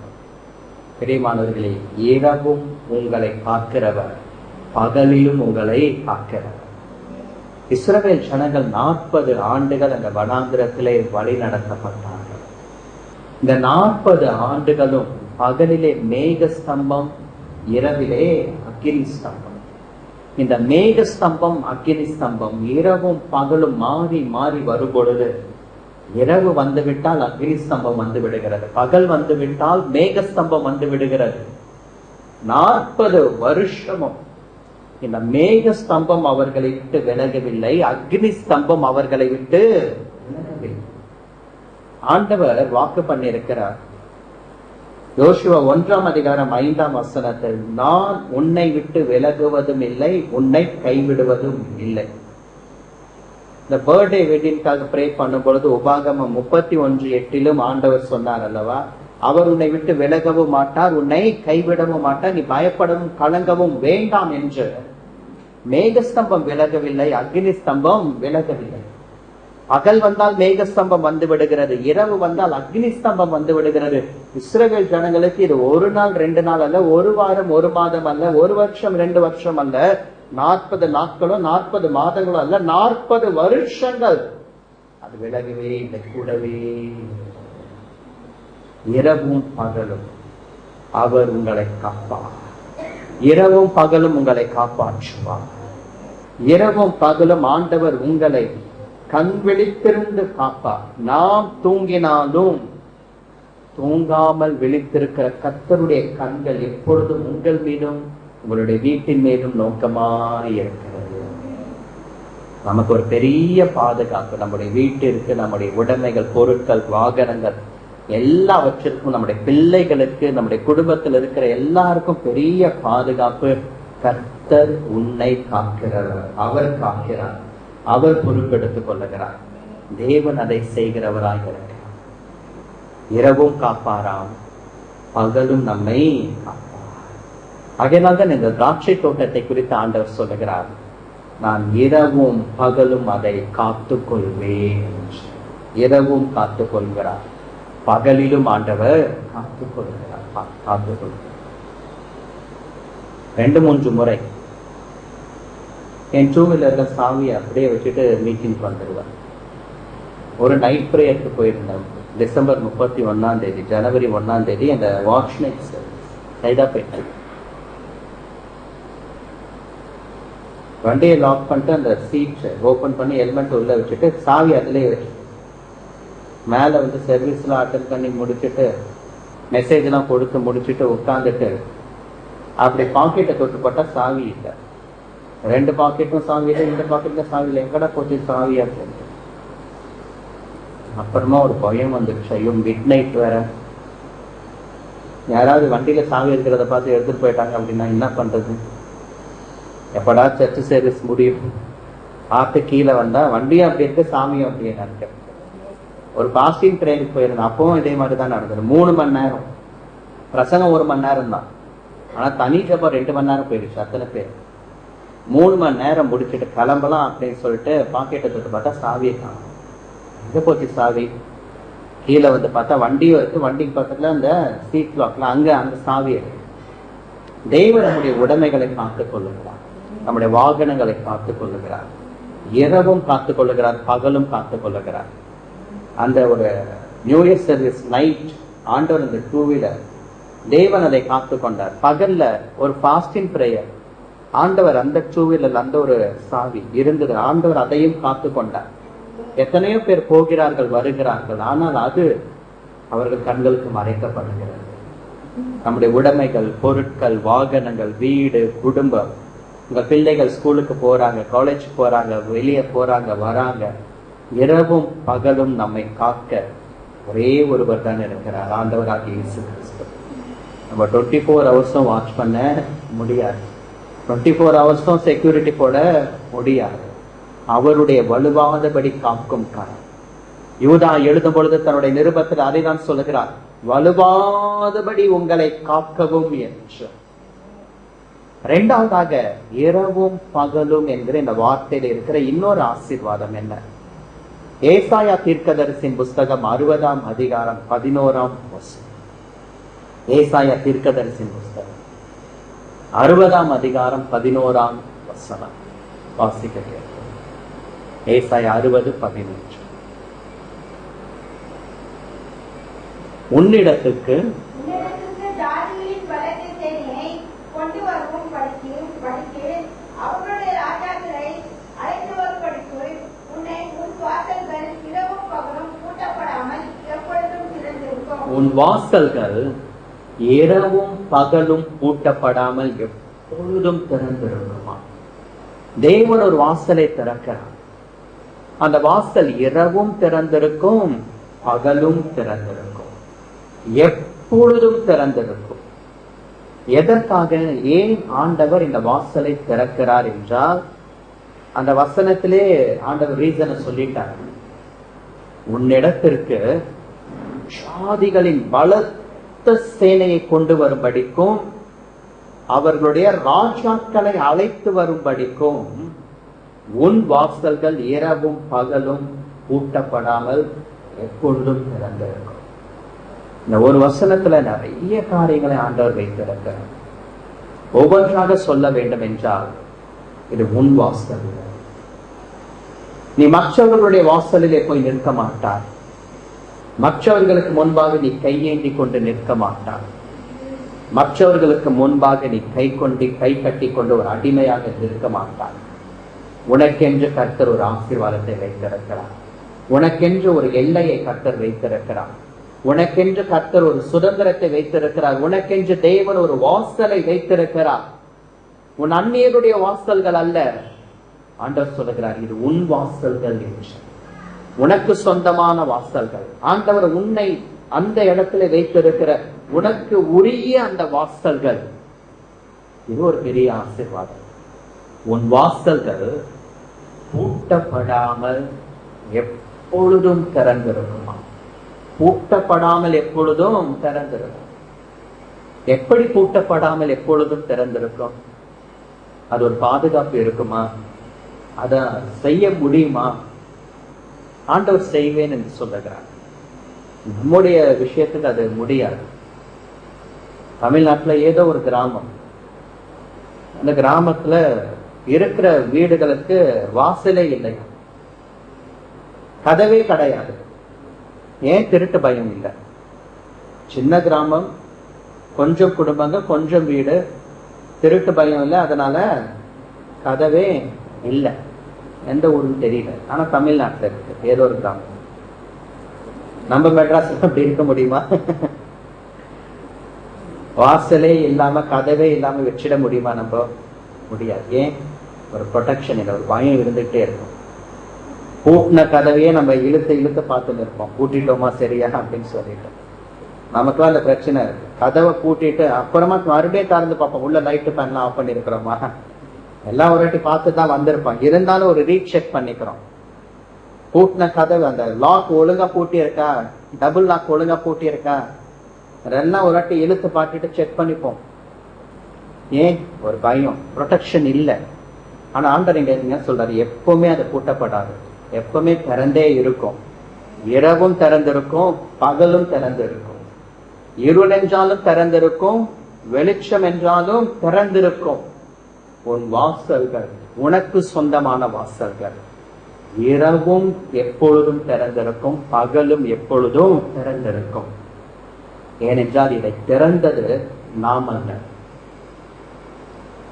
பிரியமானவர்களே, இரவும் உங்களை காக்கிறவர், பகலிலும் உங்களை காக்கிறவர். இஸ்ரவேல் ஜனங்கள் 40 ஆண்டுகள் அந்த வனாந்திரத்திலே வழி நடத்தப்பட்டார்கள். இந்த 40 ஆண்டுகளும் பகலிலே மேக ஸ்தம்பம், இரவிலே அக்கினி ஸ்தம்பம். இந்த மேக ஸ்தம்பம் அக்கினி ஸ்தம்பம் இரவும் பகலும் மாறி மாறி வரும் பொழுது, இரவு வந்துவிட்டால் அக்னி ஸ்தம்பம் வந்து விடுகிறது, பகல் வந்து விட்டால் மேக ஸ்தம்பம் வந்து விடுகிறது. 40 வருஷமும் இந்த மேக ஸ்தம்பம் அவர்களை விட்டு விலகவில்லை, அக்னி ஸ்தம்பம் அவர்களை விட்டு விலகவில்லை. ஆண்டவர் வாக்கு பண்ணியிருக்கிறார். யோசுவா 1ஆம் அதிகாரம் 5ஆம் வசனத்தில், நான் உன்னை விட்டு விலகுவதும் இல்லை, உன்னை கைவிடுவதும் இல்லை. இந்த பர்த்டே வெட்டிங்காக ப்ரே பண்ணும் பொழுது உபாகமம் 31:8 ஆண்டவர் சொன்னார் அல்லவா, அவர் உன்னை விட்டு விலகவும் மாட்டார், உன்னை கைவிடவும் மாட்டார், நீ பயப்படவும் கலங்கவும் வேண்டாம் என்று மேகஸ்தம்பம் விலகவில்லை, அக்னி ஸ்தம்பம் விலகவில்லை. பகல் வந்தால் மேகஸ்தம்பம் வந்து விடுகிறது, இரவு வந்தால் அக்னி ஸ்தம்பம் வந்து விடுகிறது. இஸ்ரவேல் ஜனங்களுக்கு இது ஒரு நாள் 2 நாள் அல்ல, ஒரு வாரம் 1 மாதம் அல்ல, 1 வருஷம் 2 வருஷம் அல்ல, 40 நாட்களும் 40 மாதங்களும் அல்ல, 40 வருஷங்கள் அது விலகவே இல்லை, கூடவே. இரவும் பகலும் அவர் உங்களை காப்பார், இரவும் பகலும் உங்களை காப்பாற்றுவார். இரவும் பகலும் ஆண்டவர் உங்களை கண் விழித்திருந்து காப்பார். நாம் தூங்கினாலும் தூங்காமல் விழித்திருக்கிற கர்த்தருடைய கண்கள் எப்பொழுதும் உங்கள் மீதும் உங்களுடைய வீட்டின் மீதும் நோக்கமாய் இருக்கிறது. நமக்கு ஒரு பெரிய பாதுகாப்பு. நம்முடைய வீட்டிற்கு, நம்முடைய உடைமைகள், பொருட்கள், வாகனங்கள் எல்லாவற்றிற்கும், நம்முடைய பிள்ளைகளுக்கு, நம்முடைய குடும்பத்தில் இருக்கிற எல்லாருக்கும் பெரிய பாதுகாப்பு. கர்த்தர் உன்னை காக்கிறார், அவர் காக்கிறார், அவர் பொறுப்பெடுத்துக் கொள்ளுகிறார். தேவன் அதை செய்கிறவராக இருக்கிறார். இரவும் காப்பாராம், பகலும் நம்மை காப்பார். ஆகையினால்தான் இந்த திராட்சை தோட்டத்தை குறித்து ஆண்டவர் சொல்லுகிறார், நான் இரவும் பகலும் அதை காத்துக் கொள்வேன். இரவும் காத்துக் கொள்கிறார், பகலிலும் ஆண்டவர் காத்துக் கொள்கிறார். காத்துக் கொள்கிறார். 2-3 முறை என் 2 வீலர்கள் சாவியை அப்படியே வச்சுட்டு மீட்டிங் வந்துடுவேன். ஒரு நைட் பிரேயருக்கு போயிருந்தேன். டிசம்பர் 31ஆம் தேதி, ஜனவரி 1ஆம் தேதி அந்த வாட்ச்மேன் சைதாப்பேட்டை. வண்டியை லாக் பண்ணிட்டு அந்த சீட் ஓபன் பண்ணி ஹெல்மெட் உள்ள வச்சுட்டு சாவி அதுலயே வச்சு மேல வந்து சர்வீஸ்லாம் அட்டன் பண்ணி முடிச்சுட்டு மெசேஜ் எல்லாம் கொடுத்து முடிச்சுட்டு உட்காந்துட்டு அப்படி பாக்கெட்டை தொட்டு போட்டா சாவி இல்லை. 2 பாக்கெட்டும் சாவி இல்லை, இந்த பாக்கெட்ல சாவி இல்லை, எங்கடா போச்சு சாவி அப்படின்னு. அப்புறமா ஒரு பயம் வந்துடுச்சு, ஐயோ மிட் நைட் வேற, யாராவது வண்டியில சாவி இருக்கிறத பார்த்து எடுத்துட்டு போயிட்டாங்க அப்படின்னா என்ன பண்றது? எப்படா சர்ச் சர்வீஸ் முடியும் பார்த்து கீழே வந்தா வண்டியும் அப்படி இருக்கு, சாமியும் அப்படியே நடக்க. ஒரு பாஸ்டிங் ட்ரெயினுக்கு போயிருந்தேன், அப்பவும் இதே மாதிரி தான் நடந்தது. 3 மணி நேரம் பிரசங்கம், 1 மணி நேரம் தான், ஆனா தனி ஜபம் 2 மணி நேரம் போயிடுச்சு. அத்தனை பேர் 3 மணி நேரம் முடிச்சுட்டு கிளம்பலாம் அப்படின்னு சொல்லிட்டு பாக்கெட்டை தொட்டு பார்த்தா சாவியை காணும். எங்க போச்சு சாவி? கீழே வந்து பார்த்தா வண்டியும் இருக்கு, வண்டிக்கு பக்கத்துல அந்த சீட் லாக்ல அங்க அந்த சாவி இருக்கு. தெய்வம் நம்முடைய உடைமைகளை காத்துக் கொள்ளுகிறார், நம்முடைய வாகனங்களை காத்துக் கொள்ளுகிறார், இரவும் காத்துக் கொள்ளுகிறார், பகலும் காத்துக் கொள்ளுகிறார். அந்த ஒரு நியூ இயர் சர்வீஸ் நைட் ஆண்டவர் அந்த 2 வீலர் தேவன் அதை காத்து கொண்டார். பகல்ல ஒரு ஃபாஸ்டிங் பிரேயர் ஆண்டவர் அந்த 2 வீலர் அந்த ஒரு சாவி இருந்தது, ஆண்டவர் அதையும் காத்து கொண்டார். எத்தனையோ பேர் போகிறார்கள் வருகிறார்கள், ஆனால் அது அவர்கள் கண்களுக்கு மறைக்கப்படுகிறது. நம்முடைய உடைமைகள், பொருட்கள், வாகனங்கள், வீடு, குடும்பம், உங்க பிள்ளைகள் ஸ்கூலுக்கு போறாங்க, காலேஜ் போறாங்க, வெளியே போறாங்க, வராங்க. இரவும் பகலும் நம்மை காக்க ஒரே ஒருவர் தான் இருக்கிறார், ஆண்டவராகிய இயேசு கிறிஸ்து. நம்ம 24 ஹவர்ஸும் வாட்ச் பண்ண முடியாது, 24 ஹவர்ஸும் செக்யூரிட்டி போட முடியாது. அவருடைய வலுவாதபடி காக்கும் காலம். யூதா எழுதும் பொழுது தன்னுடைய நிருபத்தில் அதைதான் சொல்லுகிறார், வலுவாதபடி உங்களை காக்கவும் என்று. 2வதாக இரவும் பகலும் என்கிற இந்த வார்த்தையில இருக்கிற இன்னொரு ஆசீர்வாதம் என்ன? ஏசாயா தீர்க்கதரிசியின் புஸ்தகம் 60ஆம் அதிகாரம் 11ஆம் வசனம். ஏசாயா தீர்க்கதரிசியின் புஸ்தகம் 60ஆம் அதிகாரம் 11ஆம் வசனம் வாசிக்க கேட்கிறோம். ஏசாயா 60:11. உன்னிடத்துக்கு உன் வாசல்கள் இரவும் பகலும் பூட்டப்படாமல் எப்பொழுதும் திறந்திருக்குமா? தேவன் ஒரு வாசலை திறக்கிறார், அந்த வாசல் இரவும் திறந்திருக்கும், பகலும் திறந்திருக்கும், எப்பொழுதும் திறந்திருக்கும். எதற்காக, ஏன் ஆண்டவர் இந்த வாசலை திறக்கிறார் என்றால், அந்த வசனத்திலே ஆண்டவர் ரீசனை சொல்லிட்டார். உன்னிடத்திற்கு ஜாதிகளின் பலத்த சேனையை கொண்டு வரும்படிக்கும் அவர்களுடைய ராஜாக்களை அழைத்து வரும்படிக்கும் உன் வாசல்கள் இரவும் பகலும் பூட்டப்படாமல் எப்பொழுதும் திறந்திருக்கும். இந்த ஒரு வசனத்துல நிறைய காரியங்களை ஆண்டவர் வைத்திருக்கிறார். ஒவ்வொன்றாக சொல்ல வேண்டும் என்றால் இது உன் வாசல். நீ மற்றவர்களுடைய வாசலிலே போய் நிற்க மாட்டார். மற்றவர்களுக்கு முன்பாக நீ கையேந்தி கொண்டு நிற்க மாட்டார். மற்றவர்களுக்கு முன்பாக நீ கை கட்டி கொண்டு ஒரு அடிமையாக நிற்க மாட்டார். உனக்கென்று கர்த்தர் ஒரு ஆசீர்வாதத்தை வைத்திருக்கிறார். உனக்கென்று ஒரு எல்லையை கர்த்தர் வைத்திருக்கிறார். உனக்கென்று கர்த்தர் ஒரு சுதந்திரத்தை வைத்திருக்கிறார். உனக்கென்று தேவன் ஒரு வாசலை வைத்திருக்கிறார். உன் அந்நியருடைய வாசல்கள் அல்ல. ஆண்டவர் சொல்லுகிறார் இது உன் வாசல்கள் என்று. உனக்கு சொந்தமான வாசல்கள். ஆண்டவர் உன்னை அந்த இடத்துல வைத்திருக்கிற உனக்கு உரிய அந்த வாசல்கள். இது ஒரு பெரிய ஆசீர்வாதம். உன் வாசல்கள் பூட்டப்படாமல் எப்பொழுதும் திறந்திருக்குமா? பூட்டப்படாமல் எப்பொழுதும் திறந்திருக்கும். எப்படி பூட்டப்படாமல் எப்பொழுதும் திறந்திருக்கும்? அது ஒரு பாதுகாப்பு இருக்குமா? அத செய்ய முடியுமா? ஆண்டவர் செய்வேன் என்று சொல்லுகிறார். நம்முடைய விஷயத்துக்கு அது முடியாது. தமிழ்நாட்டுல ஏதோ ஒரு கிராமம், அந்த கிராமத்துல இருக்கிற வீடுகளுக்கு வாசலே இல்லை, கதவே கிடையாது. ஏன்? திருட்டு பயம் இல்லை. சின்ன கிராமம், கொஞ்சம் குடும்பங்கள், கொஞ்சம் வீடு, திருட்டு பயம் இல்லை. அதனால கதவே இல்லை. எந்த ஊருன்னு தெரியல. ஆனா தமிழ்நாட்டுல இருக்கு ஏதோ ஒரு கிராமம். நம்ம மெட்ராஸ் அப்படி இருக்க முடியுமா? வாசலே இல்லாம கதவே இல்லாம வச்சிட முடியுமா? நம்ம முடியாது. ஏன்? ஒரு ப்ரொடெக்ஷன் இல்லை, ஒரு பயம் இருந்துகிட்டே இருக்கும். பூட்டின கதவையே நம்ம இழுத்து பார்த்துன்னு இருப்போம். பூட்டிட்டோமா சரியா அப்படின்னு சொல்லிட்டு. நமக்குலாம் அந்த பிரச்சனை இருக்கு. கதவை பூட்டிட்டு அப்புறமா மறுபடியும் திறந்து பார்ப்போம், உள்ள லைட்டு ஃபேன்லாம் ஆஃப் பண்ணிருக்கிறோமா, எல்லாம் ஒரு வாட்டி பார்த்து தான் வந்திருப்பாங்க. இருந்தாலும் ஒரு ரீசெக் பண்ணிக்கிறோம். பூட்டின கதவு, அந்த லாக் ஒழுங்கா பூட்டி இருக்கா, டபுள் லாக் ஒழுங்கா பூட்டி இருக்கா, அதெல்லாம் ஒரு வாட்டி இழுத்து பார்த்துட்டு செக் பண்ணிப்போம். ஏன்? ஒரு பயம், ப்ரொடெக்ஷன் இல்லை. ஆனா ஆண்டவர் இங்க சொல்றாரு, எப்பவுமே அது பூட்டப்படாது, எப்பவுமே திறந்தே இருக்கும். இரவும் திறந்திருக்கும், பகலும் திறந்திருக்கும். இருள் என்றாலும் திறந்திருக்கும், வெளிச்சம் என்றாலும் திறந்திருக்கும். உன் வாசல்கள் உனக்கு சொந்தமான வாசல்கள் இரவும் எப்பொழுதும் திறந்திருக்கும், பகலும் எப்பொழுதும் திறந்திருக்கும். ஏனென்றால் இதை திறந்தது நாம் அல்ல.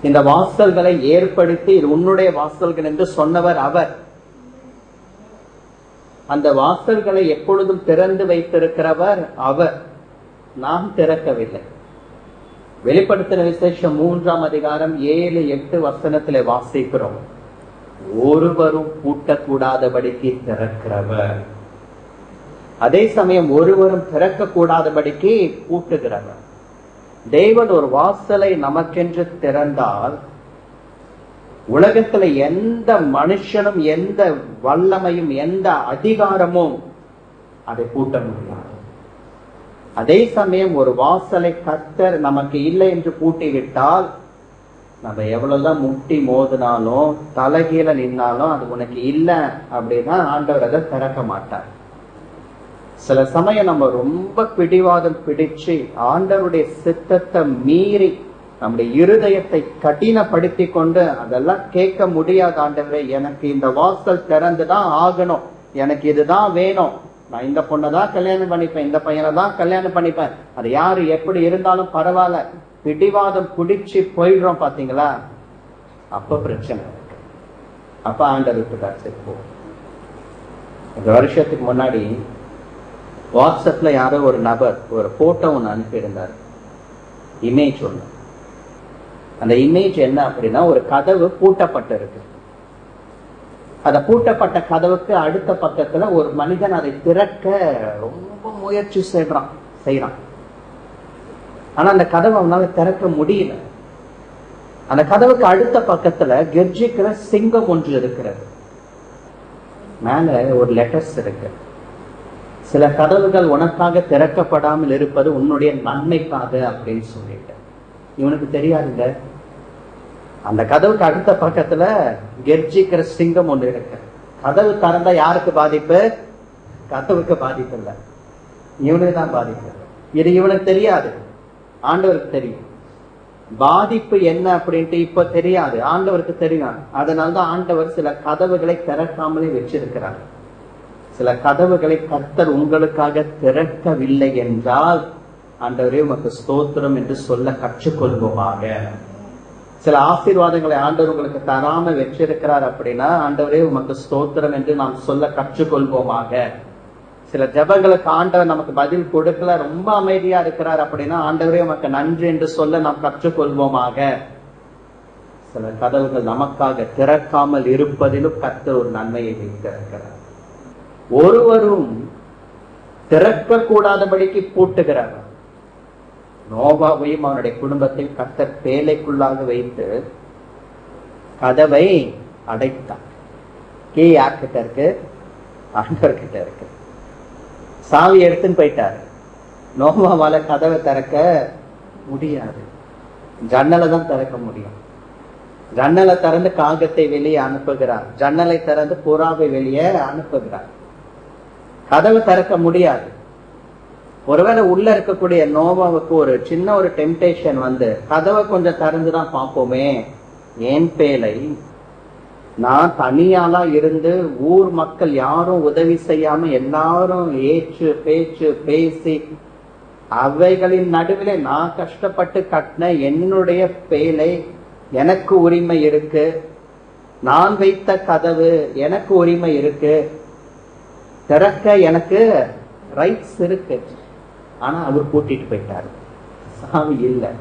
இந்த வாசல்களை ஏற்படுத்தி இது உன்னுடைய வாசல்கள் என்று சொன்னவர் அவர். அந்த வாசல்களை எப்பொழுதும் திறந்து வைத்திருக்கிறவர் அவர். நாம் திறக்கவில்லை. வெளிப்படுத்தின விசேஷம் 3ஆம் அதிகாரம் 7-8 வசனத்திலே வாசிக்கிறோம். ஒருவரும் பூட்டக்கூடாதபடிக்கு திறக்கிறவர், அதே சமயம் ஒருவரும் திறக்க கூடாதபடிக்கு பூட்டுகிறவர். தேவன் ஒரு வாசலை நமக்கென்று திறந்தால் உலகத்துல எந்த மனுஷனும், எந்த வல்லமையும், எந்த அதிகாரமும் அதை பூட்ட முடியாது. அதே சமயம் ஒரு வாசலை கர்த்தர் நமக்கு இல்லை என்று பூட்டிவிட்டால், நம்ம எவ்வளவுதான் முட்டி மோதினாலும் தலைகீழ நின்னாலும் அது உனக்கு இல்லை அப்படின்னா ஆண்டவர் அதை திறக்க மாட்டார். சில சமயம் நம்ம ரொம்ப பிடிவாதம் பிடிச்சு ஆண்டவருடைய சித்தத்தை மீறி நம்முடைய இருதயத்தை கடினப்படுத்தி கொண்டு அதெல்லாம் கேட்க முடியாது. ஆண்டவரே, எனக்கு இந்த வாசல் திறந்துதான் ஆகணும், எனக்கு இதுதான் வேணும், நான் இந்த பொண்ணை தான் கல்யாணம் பண்ணிப்பேன், இந்த பையனை தான் கல்யாணம் பண்ணிப்பேன், அது யாரு எப்படி இருந்தாலும் பரவாயில்ல, பிடிவாதம் பிடிச்சு போயிடுறோம். பாத்தீங்களா? அப்ப பிரச்சனை இருக்கு. அப்ப ஆண்டவருக்கு கற்றுப்போம். 2 வருஷத்துக்கு முன்னாடி வாட்ஸ்அப்ல யாரோ ஒரு நபர் ஒரு போட்டோ ஒன்று அனுப்பியிருந்தார், இமேஜ் ஒண்ணு. அந்த இமேஜ் என்ன அப்படின்னா, ஒரு கதவு பூட்டப்பட்டிருக்கு. அந்த பூட்டப்பட்ட கதவுக்கு அடுத்த பக்கத்துல ஒரு மனிதன் அதை திறக்க ரொம்ப முயற்சி செய்யறான். ஆனா அந்த கதவை அவனால திறக்க முடியல. அந்த கதவுக்கு அடுத்த பக்கத்துல கெர்ஜிக்கிற சிங்கம் ஒன்று இருக்கிறது. மேல ஒரு லெட்டர்ஸ் இருக்கு. சில கதவுகள் உனக்காக திறக்கப்படாமல் இருப்பது உன்னுடைய நன்மைக்காக அப்படின்னு சொல்லிட்டு இவனுக்கு தெரியாதுங்க. அந்த கதவுக்கு அடுத்த பக்கத்துல கெர்ஜிக்கிற சிங்கம் ஒண்ணு இருக்கு. கதவு திறந்தா யாருக்கு பாதிப்பு? கதவுக்கு பாதிப்பு இல்லை, இவனுக்கு தான் பாதிப்பு. இது இவனுக்கு தெரியாது, ஆண்டவருக்கு தெரியும். பாதிப்பு என்ன அப்படின்ட்டு இப்ப தெரியாது, ஆண்டவருக்கு தெரியும். அதனால்தான் ஆண்டவர் சில கதவுகளை திறக்காமலே வச்சிருக்கிறார். சில கதவுகளை கர்த்தர் உங்களுக்காக திறக்கவில்லை என்றால், ஆண்டவரே உமக்கு ஸ்தோத்திரம் என்று சொல்ல கற்றுக்கொள்வோமாக. சில ஆசீர்வாதங்களை ஆண்டவர் உங்களுக்கு தராம வச்சிருக்கிறார் அப்படின்னா, ஆண்டவரே உமக்கு ஸ்தோத்திரம் என்று நாம் சொல்ல கற்றுக்கொள்வோமாக. சில ஜெபங்களுக்கு ஆண்டவர் நமக்கு பதில் கொடுக்கல, ரொம்ப அமைதியா இருக்கிறார் அப்படின்னா, ஆண்டவரே உமக்கு நன்றி என்று சொல்ல நாம் கற்றுக்கொள்வோமாக. சில கதவுகள் நமக்காக திறக்காமல் இருப்பதிலும் கர்த்தர் ஒரு நன்மையை வைத்திருக்கிறார். ஒருவரும் திறக்க கூடாதபடிக்கு பூட்டுகிறார். நோவாவையும் அவனுடைய குடும்பத்தையும் கர்த்தர் பேலைக்குள்ளாக வைத்து கதவை அடைத்தார். கீ யார்கிட்ட இருக்கு? ஆண்டவர்கிட்ட இருக்கு. சாவி எடுத்துன்னு போயிட்டாரு. நோவாவால கதவை திறக்க முடியாது, ஜன்னலை தான் திறக்க முடியும். ஜன்னலை திறந்து காகத்தை வெளியே அனுப்புகிறார், ஜன்னலை திறந்து புறாவை வெளியே அனுப்புகிறார். கதவை திறக்க முடியாது. ஒருவேளை உள்ள இருக்கக்கூடிய நோவாவுக்கு ஒரு சின்ன ஒரு டெம்டேஷன் வந்து, கதவை கொஞ்சம் திறந்துதான் பார்ப்போமே, ஏன் பேலை நான் தனியாளா இருந்து ஊர் மக்கள் யாரும் உதவி செய்யாம எல்லாரும் ஏச்சு பேச்சு பேசி அவைகளின் நடுவில் நான் கஷ்டப்பட்டு கட்டின என்னுடைய பேலை எனக்கு உரிமை இருக்கு, நான் வைத்த கதவு எனக்கு உரிமை இருக்கு, திறக்க எனக்கு ரைட்ஸ் இருக்கு. ஆனா அவர் பூட்டிட்டு போயிட்டாரு, சாவி இல்லை.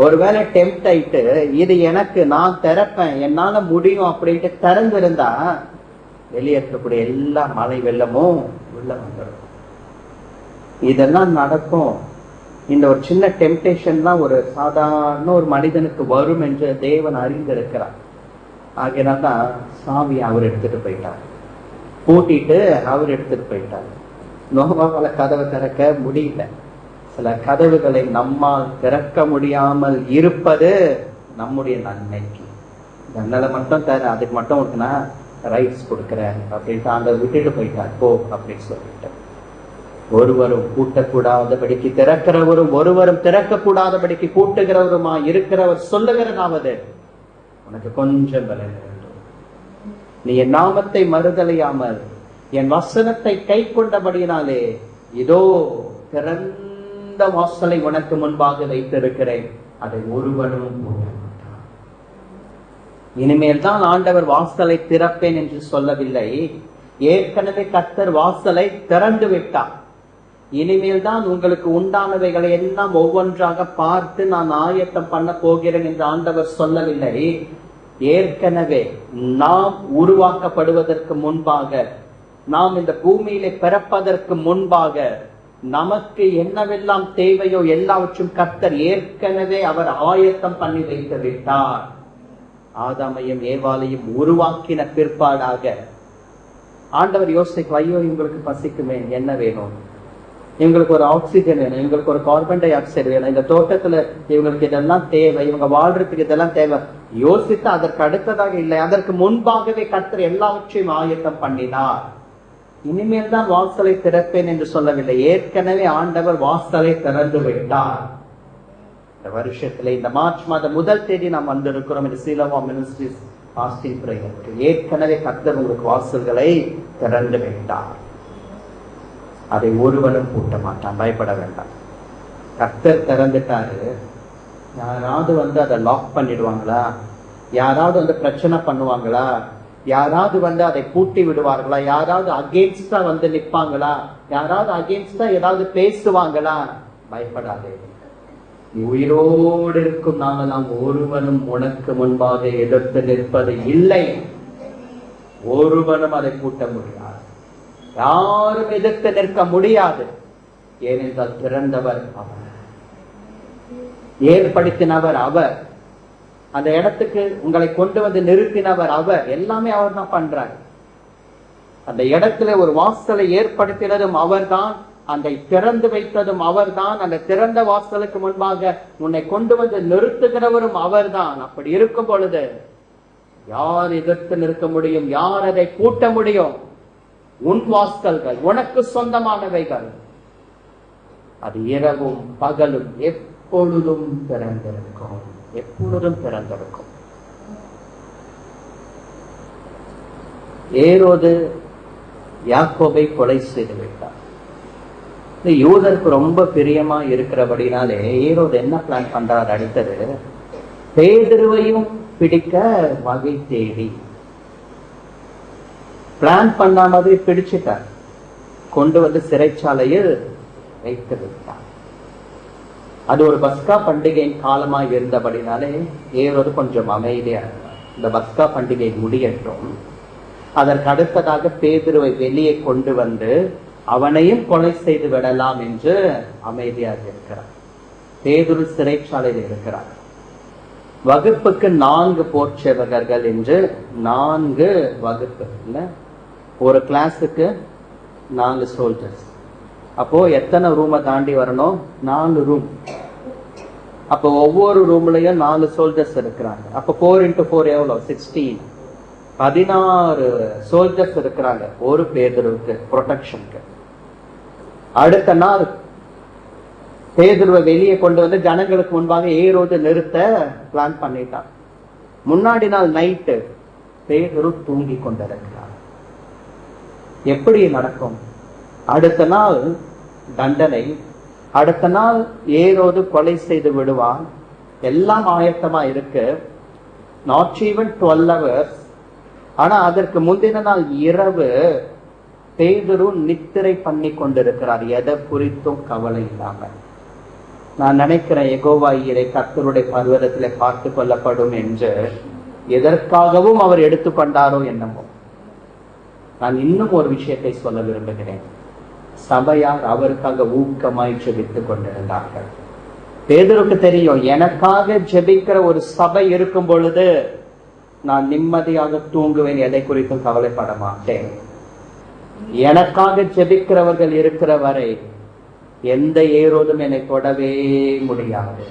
ஒருவேளை டெம்ப்ட் ஆயிட்டு இது எனக்கு, நான் திறப்பேன், என்னால முடியும் அப்படின்ட்டு திறந்திருந்தா வெளியே இருக்கக்கூடிய எல்லா மழை வெள்ளமும் உள்ள வந்துடும். இதெல்லாம் நடக்கும். இந்த ஒரு சின்ன டெம்டேஷன் தான் ஒரு சாதாரண ஒரு மனிதனுக்கு வரும் என்று தேவன் அறிந்திருக்கிறார். ஆகையினால்தான் சாவி அவர் எடுத்துட்டு போயிட்டார், பூட்டிட்டு அவர் எடுத்துட்டு போயிட்டார். நோவாவால கதவை திறக்க முடியல. சில கதவுகளை நம்மால் திறக்க முடியாமல் இருப்பது நம்முடைய நன்மைக்கு. ஜன்னலை மட்டும் தர, அதுக்கு மட்டும் இருக்குன்னா ரைட்ஸ் கொடுக்குறேன் அப்படின்ட்டு அந்த விட்டுட்டு போயிட்டார், போ அப்படின்னு சொல்லிட்டு. ஒருவரும் பூட்டக்கூடாதபடிக்கு திறக்கிறவரும் ஒருவரும் திறக்கக்கூடாதபடிக்கு பூட்டுகிறவருமா இருக்கிறவர் சொல்லுகிறதாவது, உனக்கு கொஞ்சம் பலன் வேண்டும். நீ என் நாமத்தை மறுதலையாமல் என் வசனத்தை கை கொண்டபடியினாலே இதோ திறந்த வாசலை உனக்கு முன்பாக வைத்திருக்கிறேன், அதை ஒருவனும் மூட மாட்டான். இனிமேல் தான் ஆண்டவர் வாசலை திறப்பேன் என்று சொல்லவில்லை, ஏற்கனவே கர்த்தர் வாசலை திறந்து விட்டார். இனிமேல் தான் உங்களுக்கு உண்டானவைகளை எல்லாம் ஒவ்வொன்றாக பார்த்து நான் ஆயத்தம் பண்ண போகிறேன் என்று ஆண்டவர் சொல்லவில்லை. ஏற்கனவே நாம் உருவாக்கப்படுவதற்கு முன்பாக, நாம் இந்த பூமியிலே பிறப்பதற்கு முன்பாக நமக்கு என்னவெல்லாம் தேவையோ எல்லாவற்றும் கர்த்தர் ஏற்கனவே அவர் ஆயத்தம் பண்ணி வைத்து விட்டார். ஆதாமையும் ஏவாளையும் உருவாக்கின பிற்பாடாக ஆண்டவர் யோசிக்க, ஐயோ இவங்களுக்கு பசிக்குமே, என்ன வேணும், இவங்களுக்கு ஒரு ஆக்சிஜன் வேணும், இவங்களுக்கு ஒரு கார்பன் டை ஆக்சைடு வேணும், இந்த தோட்டத்துல இவங்களுக்கு இதெல்லாம் தேவை, இவங்க வாழ்றதுக்கு இதெல்லாம் தேவை. யோசித்து அதற்கு அடுத்ததாக இல்லை, அதற்கு முன்பாகவே கர்த்தர் எல்லாவற்றையும் ஆயத்தம் பண்ணினார். இனிமேல் தான் வாசலை திறப்பேன் என்று சொல்லவில்லை, ஏற்கனவே ஆண்டவர் வாசலை திறந்து விட்டார். இந்த வருஷத்துல இந்த மார்ச் மாதம் 1 தேதி நாம் வந்திருக்கிறோம். இந்த சீலோவா மினிஸ்ட்ரிஸ் ஃபாஸ்டிங் பிரேயருக்கு ஏற்கனவே கர்த்தர் உங்களுக்கு வாசல்களை திறந்து விட்டார். அதை ஒருவனும் பூட்ட மாட்டான், பயப்பட வேண்டாம். கர்த்தர் திறந்துட்டாரு, யாராவது வந்து அதை லாக் பண்ணிடுவாங்களா, யாராவது வந்து பிரச்சனை பண்ணுவாங்களா, யாராவது வந்து அதை பூட்டி விடுவார்களா, யாராவது அகேன்ஸ்டா வந்து நிற்பாங்களா, யாராவது அகேன்ஸ்டா ஏதாவது பேசுவாங்களா? பயப்படாதே, நீ உயிரோடு இருக்கும் நாமெல்லாம் ஒருவனும் உனக்கு முன்பாக எதிர்த்து நிற்பது இல்லை. ஒருவனும் அதை பூட்ட முடியாது, யாரும் எதிர்த்து நிற்க முடியாது. ஏனென்றால் திறந்தவர் அவர், ஏற்படுத்தினவர் அவர், அந்த இடத்துக்கு உங்களை கொண்டு வந்து நிறுத்தினவர் அவர், எல்லாமே அவர் தான் பண்றாரு. அந்த இடத்துல ஒரு வாசலை ஏற்படுத்தினதும் அவர்தான், அதை திறந்து வைத்ததும் அவர்தான், அந்த திறந்த வாசலுக்கு முன்பாக உன்னை கொண்டு வந்து நிறுத்துகிறவரும் அவர்தான். அப்படி இருக்கும் பொழுது யார் எதிர்த்து நிற்க முடியும்? யார் அதை கூட்ட முடியும்? உன் வாசல்கள், உனக்கு சொந்தமானவைகள், அது இரவும் பகலும் எப்பொழுதும் திறந்திருக்கும், எப்பொழுதும் திறந்திருக்கும். ஏரோது யாக்கோபை கொலை செய்து விட்டார். யூதருக்கு ரொம்ப பிரியமா இருக்கிறபடினாலே ஏரோது என்ன பிளான் பண்றாரு? அடுத்தது பேதுருவையும் பிடிக்க வகை தேடி பிளான் பண்ண மாதிரி பிடிச்சிட்டார், கொண்டு வந்து சிறைச்சாலையில் வைத்து விட்டார். அது ஒரு பஸ்கா பண்டிகையின் காலமாக இருந்தபடினாலே ஏரோது கொஞ்சம் அமைதியா இருந்தார். இந்த பஸ்கா பண்டிகை முடியட்டும், அதற்கு அடுத்ததாக பேதுருவை வெளியே கொண்டு வந்து அவனையும் கொலை செய்து விடலாம் என்று அமைதியாக இருக்கிறார். பேதுரு சிறைச்சாலையில் இருக்கிறார். வகுப்புக்கு 4 போர்ச்சேவகர்கள் என்று 4 வகுப்பு இல்ல, ஒரு கிளாஸுக்கு 4 சோல்ஜர்ஸ். அப்போ எத்தனை ரூமை தாண்டி வரணும்? 4 ரூம். அப்போ ஒவ்வொரு ரூம்லயும் 4 சோல்ஜர்ஸ் இருக்கிறாங்க. அப்போ 4 into 4 எவ்வளவு? 16. 16 சோல்ஜர்ஸ் இருக்கிறாங்க ஒரு பேதுருவுக்கு ப்ரொடெக்ஷனுக்கு. அடுத்த நாள் பேதுருவை வெளியே கொண்டு வந்து ஜனங்களுக்கு முன்பாக ஏரோது நிறுத்த பிளான் பண்ணிட்டான். முன்னாடி நாள் நைட்டு பேதுரு தூங்கி கொண்டிருக்கிறார். எப்படி நடக்கும்? அடுத்த நாள் தண்டனை, அடுத்த நாள் ஏரோது கொலை செய்து விடுவான். எல்லாம் ஆயத்தமா இருக்கு. Not even 12 hours. ஆனா அதற்கு முந்தின நாள் இரவு பேதுரு நித்திரை பண்ணி கொண்டிருக்கிறார், எதை குறித்தும் கவலை இல்லாம. நான் நினைக்கிறேன் யெகோவா ஈரே கர்த்தருடைய பர்வதத்திலே பார்த்து கொள்ளப்படும் என்று எதற்காகவும் அவர் எடுத்துக்கொண்டாரோ என்னமோ. நான் இன்னும் ஒரு விஷயத்தை சொல்ல விரும்புகிறேன். சபையார் அவருக்காக ஊக்கமாய் ஜெபித்துக் கொண்டிருந்தார்கள். பேதுருக்கு தெரியும், எனக்காக ஜெபிக்கிற ஒரு சபை இருக்கும் பொழுது நான் நிம்மதியாக தூங்குவேன், எதை குறித்தும் கவலைப்பட மாட்டேன். எனக்காக ஜெபிக்கிறவர்கள் இருக்கிற வரை எந்த ஏரோதும் என்னை தொடவே முடியாது.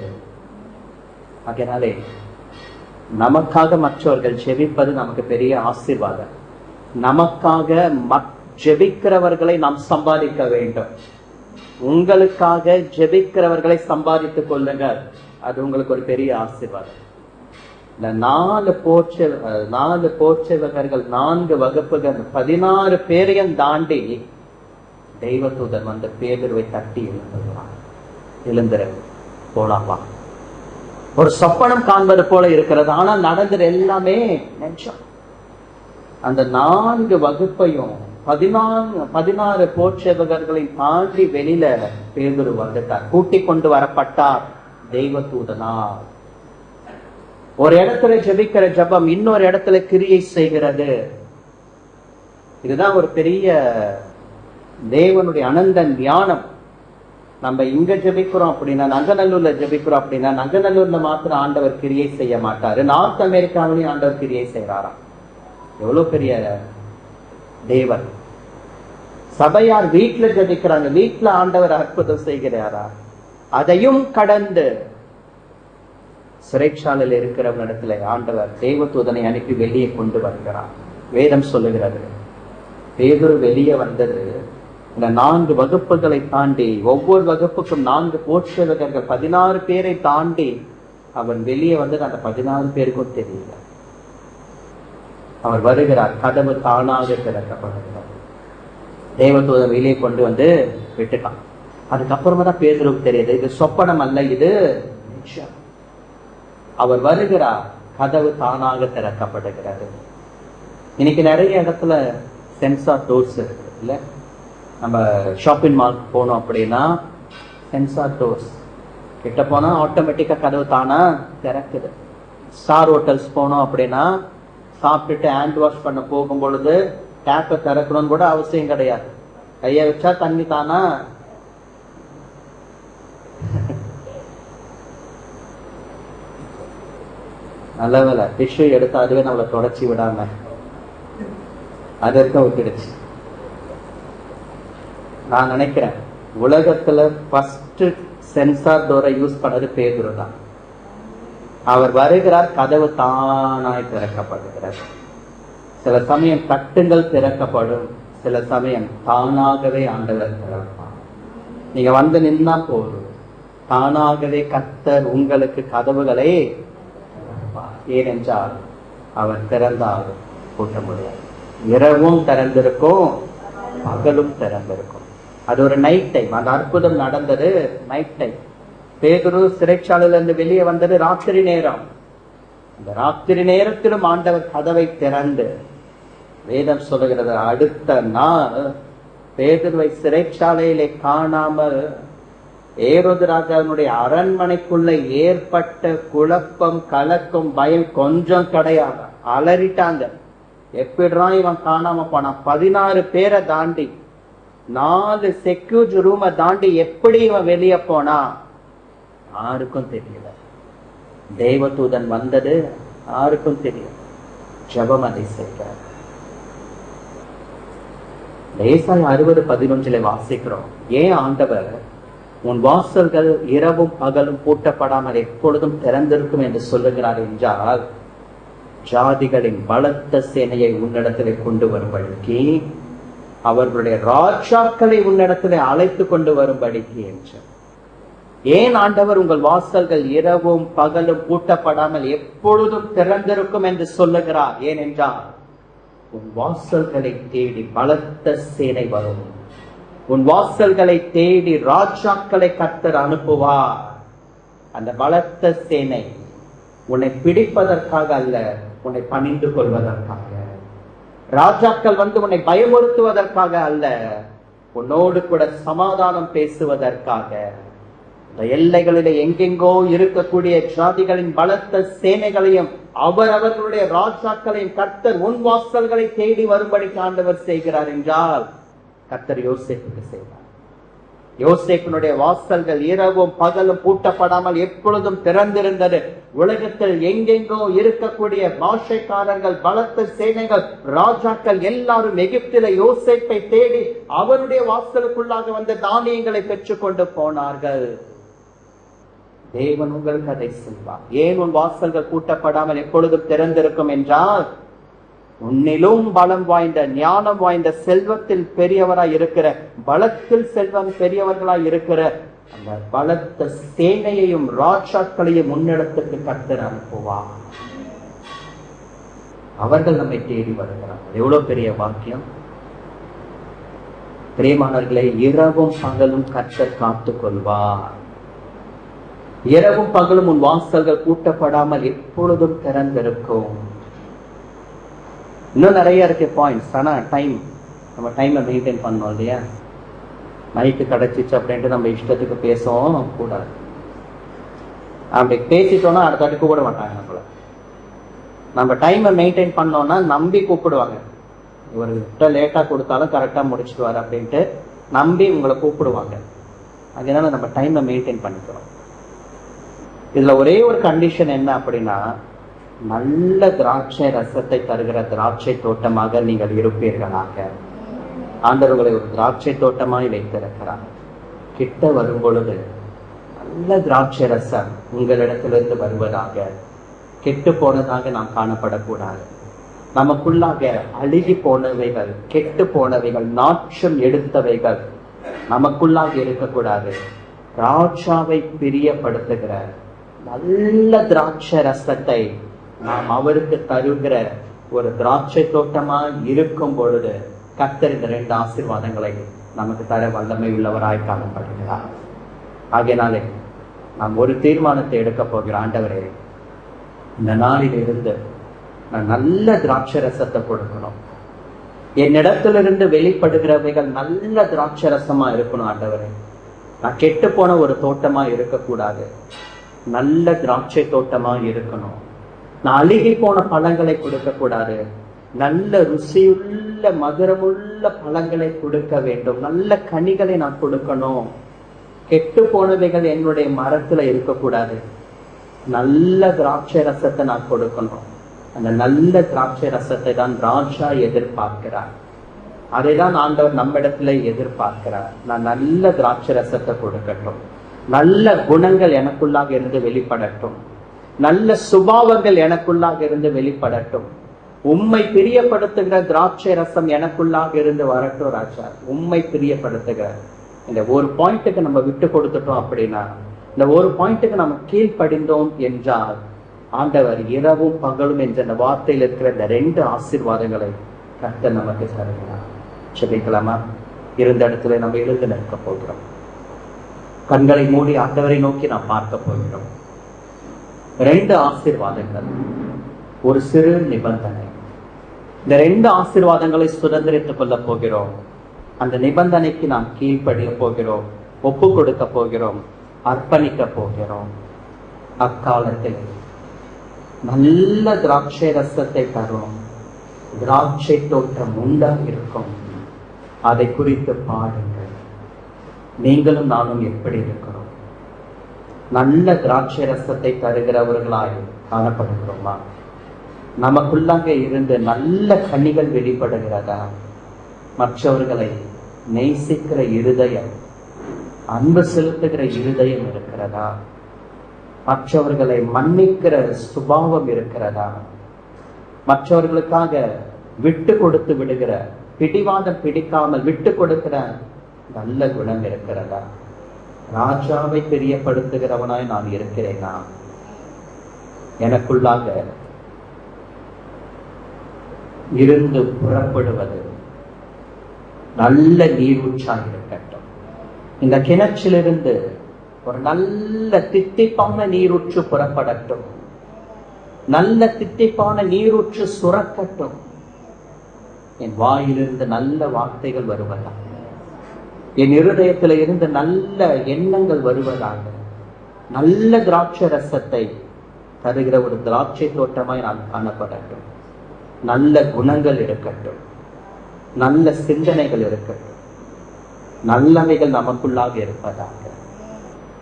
அதனாலே நமக்காக மற்றவர்கள் ஜெபிப்பது நமக்கு பெரிய ஆசீர்வாதம். நமக்காக ஜெபிக்கிறவர்களை நாம் சம்பாதிக்க வேண்டும். உங்களுக்காக ஜெபிக்கிறவர்களை சம்பாதித்துக் கொள்ளுங்கள், அது உங்களுக்கு ஒரு பெரிய ஆசீர்வாதம். இந்த 4 போர்ச்சேவகர்கள் 4 வகுப்புகள் 16 பேரையும் தாண்டி தெய்வதூதன் வந்து பேதுருவை தட்டி எழுந்துரு போலாமா. ஒரு சொப்பனம் காண்பது போல இருக்கிறது, ஆனா நடந்தது எல்லாமே நிஜம். அந்த 4 வகுப்பையும் 16 போர்ச்சேவகர்களை தாண்டி வெளியில பேதுரு வந்துட்டார். கூட்டிக் கொண்டு வரப்பட்டார் தெய்வதூதனா. ஒரு இடத்துல ஜெபிக்கிற ஜெபம் இன்னொரு இடத்துல கிரியை செய்கிறது. இதுதான் ஒரு பெரிய தேவனுடைய அனந்த ஞானம். நம்ம இங்க ஜெபிக்கிறோம் அப்படின்னா, நங்கநல்லூர்ல ஜெபிக்கிறோம் அப்படின்னா, நங்கநல்லூர்ல மாத்திரம் ஆண்டவர் கிரியை செய்ய மாட்டாரு, நார்த் அமெரிக்காவிலையும் ஆண்டவர் கிரியை செய்யறாராம். எவ்வளவு பெரிய தேவன். சபையார் வீட்டுல ஜெபிக்கிறாங்க, வீட்டுல ஆண்டவர் அற்புதம் செய்கிறாரா? அதையும் கடந்து சிறைச்சாலையில் இருக்கிறவனிடத்துல ஆண்டவர் தேவதூதனை அனுப்பி வெளியே கொண்டு வருகிறார். வேதம் சொல்லுகிறது, பேதுரு வெளியே வந்தது இந்த 4 வகுப்புகளை தாண்டி, ஒவ்வொரு வகுப்புக்கும் 4 போர்ச்சேவகர்கள் 16 பேரை தாண்டி அவன் வெளியே வந்தது அந்த 16 பேருக்கும் தெரியல. அவர் வருகிறார், கதவு தானாக திறக்கப்படுகிறார். தேவதூதன் வெளியே கொண்டு வந்து விட்டுட்டான். அதுக்கப்புறமா தான் பேதுருக்கு தெரியுது, இது சொப்பனம் அல்ல, இது நிஜம். அவர் வருகிறார், கதவு தானாக திறக்கப்படுகிறது. இன்னைக்கு நிறைய இடத்துல சென்சார் டோர்ஸ் இருக்கு இல்ல. நம்ம ஷாப்பிங் மால் போனோம் அப்படின்னா சென்சார் டோர்ஸ் கிட்ட போனா ஆட்டோமேட்டிக்கா கதவு தானா திறக்குது. ஸ்டார் ஹோட்டல்ஸ் போனோம் அப்படின்னா சாப்பிட்டுட்டு ஹேண்ட் வாஷ் பண்ண போகும் பொழுது டேப்பை திறக்கணும்னு கூட அவசியம் கிடையாது, கைய வச்சா தண்ணி தானா. நல்ல வேலை டிஷ்யூ எடுத்து அதுவே நம்மளை தொடச்சி விடாம அதற்கும் விட்டுடுச்சு. நான் நினைக்கிறேன் உலகத்துல ஃபர்ஸ்ட் சென்சார் டோரை யூஸ் பண்ணது பேதுரு தான். அவர் வருகிறார், கதவு தானாய் திறக்கப்படுகிறார். சில சமயம் தட்டுங்கள் திறக்கப்படும், சில சமயம் தானாகவே ஆண்டவர் திறப்பார். நீங்க வந்து நின்னா போதும், தானாகவே கர்த்தர் உங்களுக்கு கதவுகளை திறப்பார். ஏனென்றால் அவர் திறந்தால் பூட்ட முடியாது. இரவும் திறந்திருக்கும், பகலும் திறந்திருக்கும். அது ஒரு நைட் டைம். அந்த அற்புதம் நடந்தது நைட் டைம். பேதுரு சிறைச்சாலையில இருந்து வெளியே வந்தது ராத்திரி நேரம். அந்த ராத்திரி நேரத்திலும் ஆண்டவர் கதவை திறந்து, வேதம் சொல்லுகிறது, அடுத்த நாள் பேதுருவை சிறைச்சாலையிலே காணாமல் ஏரோது ராஜாவினுடைய அரண்மனைக்குள்ள ஏற்பட்ட குழப்பம், கலக்கம், பயம் கொஞ்சம் கிடையாது. அலறிட்டாங்க. எப்படிதான் இவன் காணாம போனான்? 16 பேரை தாண்டி 4 செக்யூரிட்டி ரூமை தாண்டி எப்படி இவன் வெளியே போனா? யாருக்கும் தெரியல. தேவதூதன் வந்தது யாருக்கும் தெரியல. ஜெபம் அதை செய்கிறார். ஏசாயா 60:11 வாசிக்கிறோம். ஏன் ஆண்டவர் உன் வாசல்கள் இரவும் பகலும் பூட்டப்படாமல் எப்பொழுதும் திறந்திருக்கும் என்று சொல்லுகிறார் என்றால், ஜாதிகளின் பலத்த சேனையை உன்னிடத்திலே கொண்டு வரும்படிக்கு, அவர்களுடைய ராஜாக்களை உன்னிடத்திலே அழைத்து கொண்டு வரும்படிக்கு என்று. ஏன் ஆண்டவர் உங்கள் வாசல்கள் இரவும் பகலும் பூட்டப்படாமல் எப்பொழுதும் திறந்திருக்கும் என்று சொல்லுகிறார்? ஏனென்றால் உன் வாசல்களை தேடி பலத்த சேனை வரும். உன் வாசல்களை தேடி ராஜாக்களை கர்த்தர் அனுப்புவார். அந்த பலத்த சேனை உன்னை பிடிப்பதற்காக அல்ல, உன்னை பணிந்து கொள்வதற்காக. ராஜாக்கள் வந்து உன்னை பயமுறுத்துவதற்காக அல்ல, உன்னோடு கூட சமாதானம் பேசுவதற்காக. இந்த எல்லைகளிலே எங்கெங்கோ இருக்கக்கூடிய ஜாதிகளின் பலத்த சேனைகளையும் அவர்களுடைய ராஜாக்களையும் கர்த்தர் உன் வாசல்களை தேடி வரும்படி ஆண்டவர் செய்கிறார் என்றால், கர்த்தர் யோசேப்புக்கு செய்வார். யோசேப்பினுடைய வாசல்கள் இரவும் பகலும் பூட்டப்படாமல் எப்பொழுதும் திறந்திருந்தது. உலகத்தில் எங்கெங்கோ இருக்கக்கூடிய பாஷைக்காரர்கள், பலத்த சேனைகள், ராஜாக்கள் எல்லாரும் எகிப்தில யோசேப்பை தேடி அவருடைய வாசலுக்குள்ளாக வந்த தானியங்களை பெற்றுக் கொண்டு போனார்கள். தேவன் உங்களுக்கு அதை செய்வார். ஏன் உன் வாசல்கள் பூட்டப்படாமல் எப்பொழுதும் திறந்திருக்கும் என்றால், உன்னிலும் பலம் வாய்ந்த, ஞானம் வாய்ந்த, செல்வத்தில் பெரியவராய் இருக்கிற, பலத்தில் செல்வம் பெரியவர்களாய் இருக்கிற அந்த பலத்த சேனையையும் ராஜாக்களையும் முன்னிடத்துக்கு கர்த்தர் அனுப்புவார். அவர்கள் நம்மை தேடி வருகிறார்கள். எவ்வளவு பெரிய வாக்கியம்! பிரியமானவர்களே, இரவும் பகலும் கர்த்தர் காத்துக் கொள்வார். இரவும் பகலும் உன் வாசல்கள் பூட்டப்படாமல் எப்பொழுதும் திறந்திருக்கும். இன்னும் நிறைய இருக்கு பாயிண்ட்ஸ். ஆனா நம்ம டைமை மெயின்டைன் பண்ணோம் இல்லையா? நைட்டு கிடைச்சிச்சு அப்படின்ட்டு நம்ம இஷ்டத்துக்கு பேசவும் கூடாது. அப்படி பேசிட்டோம்னா அடுத்த வாட்டி கூப்பிட மாட்டாங்க நம்மள. நம்ம டைமை மெயின்டைன் பண்ணோம்னா நம்பி கூப்பிடுவாங்க. இவர்கிட்ட லேட்டா கொடுத்தாலும் கரெக்டா முடிச்சுடுவார் அப்படின்ட்டு நம்பி உங்களை கூப்பிடுவாங்க. அதனால நம்ம டைமை மெயின்டைன் பண்ணிக்கிறோம். இதுல ஒரே ஒரு கண்டிஷன் என்ன அப்படின்னா, நல்ல திராட்சை ரசத்தை தருகிற திராட்சை தோட்டமாக நீங்கள் இருப்பீர்களாக. ஆண்டவர் உங்களை ஒரு திராட்சை தோட்டமாய் வைத்திருக்கிறார். கிட்ட வரும் பொழுது நல்ல திராட்சை ரசம் உங்களிடத்திலிருந்து வருவதாக, கெட்டு போனதாக நாம் காணப்படக்கூடாது. நமக்குள்ளாக அழுகி போனவைகள், கெட்டு போனவைகள், நாற்றம் எடுத்தவைகள் நமக்குள்ளாக இருக்கக்கூடாது. ராஜாவை பிரியப்படுத்துகிற நல்ல திராட்சை ரசத்தை நாம் அவருக்கு தருகிற ஒரு திராட்சை தோட்டமா இருக்கும் பொழுது கர்த்தர் இந்த 2 ஆசீர்வாதங்களை நமக்கு தர வல்லமை உள்ளவராய் காணப்படுகிறார். ஆகையினாலே நாம் ஒரு தீர்மானத்தை எடுக்க போகிற, ஆண்டவரே, இந்த நாளிலிருந்து நான் நல்ல திராட்சை ரசத்தை கொடுக்கணும். என்னிடத்திலிருந்து வெளிப்படுகிறவைகள் நல்ல திராட்சை ரசமா இருக்கணும். ஆண்டவரே, நான் கெட்டு போன ஒரு தோட்டமா இருக்கக்கூடாது, நல்ல திராட்சை தோட்டமா இருக்கணும். நான் அழுகி போன பழங்களை கொடுக்க கூடாது, நல்ல ருசியுள்ள மதுரமுள்ள பழங்களை கொடுக்க வேண்டும். நல்ல கனிகளை நான் கொடுக்கணும். கெட்டு போனவைகள் என்னுடைய மரத்துல இருக்கக்கூடாது. நல்ல திராட்சை ரசத்தை நான் கொடுக்கணும். அந்த நல்ல திராட்சை ரசத்தை தான் ராஜா எதிர்பார்க்கிறார். அதைதான் ஆண்டவர் நம்மிடத்துல எதிர்பார்க்கிறார். நான் நல்ல திராட்சை ரசத்தை கொடுக்கட்டும், நல்ல குணங்கள் எனக்குள்ளாக இருந்து வெளிப்படட்டும், நல்ல சுபாவங்கள் எனக்குள்ளாக இருந்து வெளிப்படட்டும், உம்மை பிரியப்படுத்துகிற திராட்சை ரசம் எனக்குள்ளாக இருந்து வரட்டும் ராஜா. உம்மை பிரியப்படுத்துகிற இந்த ஒரு பாயிண்ட்டுக்கு நம்ம விட்டு கொடுத்துட்டோம் அப்படின்னா, இந்த ஒரு பாயிண்ட்டுக்கு நம்ம கீழ்ப்படிந்தோம் என்றால், ஆண்டவர் இரவும் பகலும் என்ற இந்த வார்த்தையில் இருக்கிற இந்த 2 ஆசீர்வாதங்களை கர்த்தர் நமக்கு தருகிறார். செபிக்கலாமா? இருந்த இடத்துல நம்ம எழுந்து நிற்க போகிறோம். கண்களை மூடி ஆண்டவரை நோக்கி நாம் பார்க்க போகிறோம். 2 ஆசீர்வாதங்கள், ஒரு சிறு நிபந்தனை. இந்த 2 ஆசீர்வாதங்களை சுதந்திரித்துக் கொள்ள போகிறோம். அந்த நிபந்தனைக்கு நாம் கீழ்ப்படிய போகிறோம், ஒப்பு கொடுக்க போகிறோம், அர்ப்பணிக்க போகிறோம். அக்காலத்தில் நல்ல திராட்சை ரசத்தை தரும் திராட்சை தோட்டம் உண்டா இருக்கும். அதை குறித்து பாடுங்கள். நீங்களும் நானும் எப்படி இருக்கிறோம்? நல்ல திராட்சை ரசத்தை தருகிறவர்களாய் காணப்படுகிறோமா? நமக்குள்ளாக இருந்து நல்ல கனிகள் வெளிப்படுகிறதா? மற்றவர்களை நேசிக்கிற இருதயம், அன்பு செலுத்துகிற இருதயம் இருக்கிறதா? மற்றவர்களை மன்னிக்கிற சுபாவம் இருக்கிறதா? மற்றவர்களுக்காக விட்டு கொடுத்து விடுகிற, பிடிவாதம் பிடிக்காமல் விட்டு கொடுக்கிற நல்ல குணம் இருக்கிறதா? ராஜாவை பிரியப்படுத்துகிறவனாய் நான் இருக்கிறேனா? எனக்குள்ளாக இருந்து புறப்படுவது நல்ல நீரூற்றாக இருக்கட்டும். இந்த கிணற்றிலிருந்து ஒரு நல்ல தித்திப்பான நீரூற்று புறப்படட்டும். நல்ல தித்திப்பான நீரூற்று சுரக்கட்டும். என் வாயிலிருந்து நல்ல வார்த்தைகள் வருவதாக, என் இருதயத்தில் இருந்து நல்ல எண்ணங்கள் வருவதாக, நல்ல திராட்சை ரசத்தை தருகிற ஒரு திராட்சை தோட்டமாய் நான் காணப்படட்டும். நல்ல குணங்கள் இருக்கட்டும், நல்ல சிந்தனைகள் இருக்கட்டும், நல்லவைகள் நமக்குள்ளாக இருப்பதாக.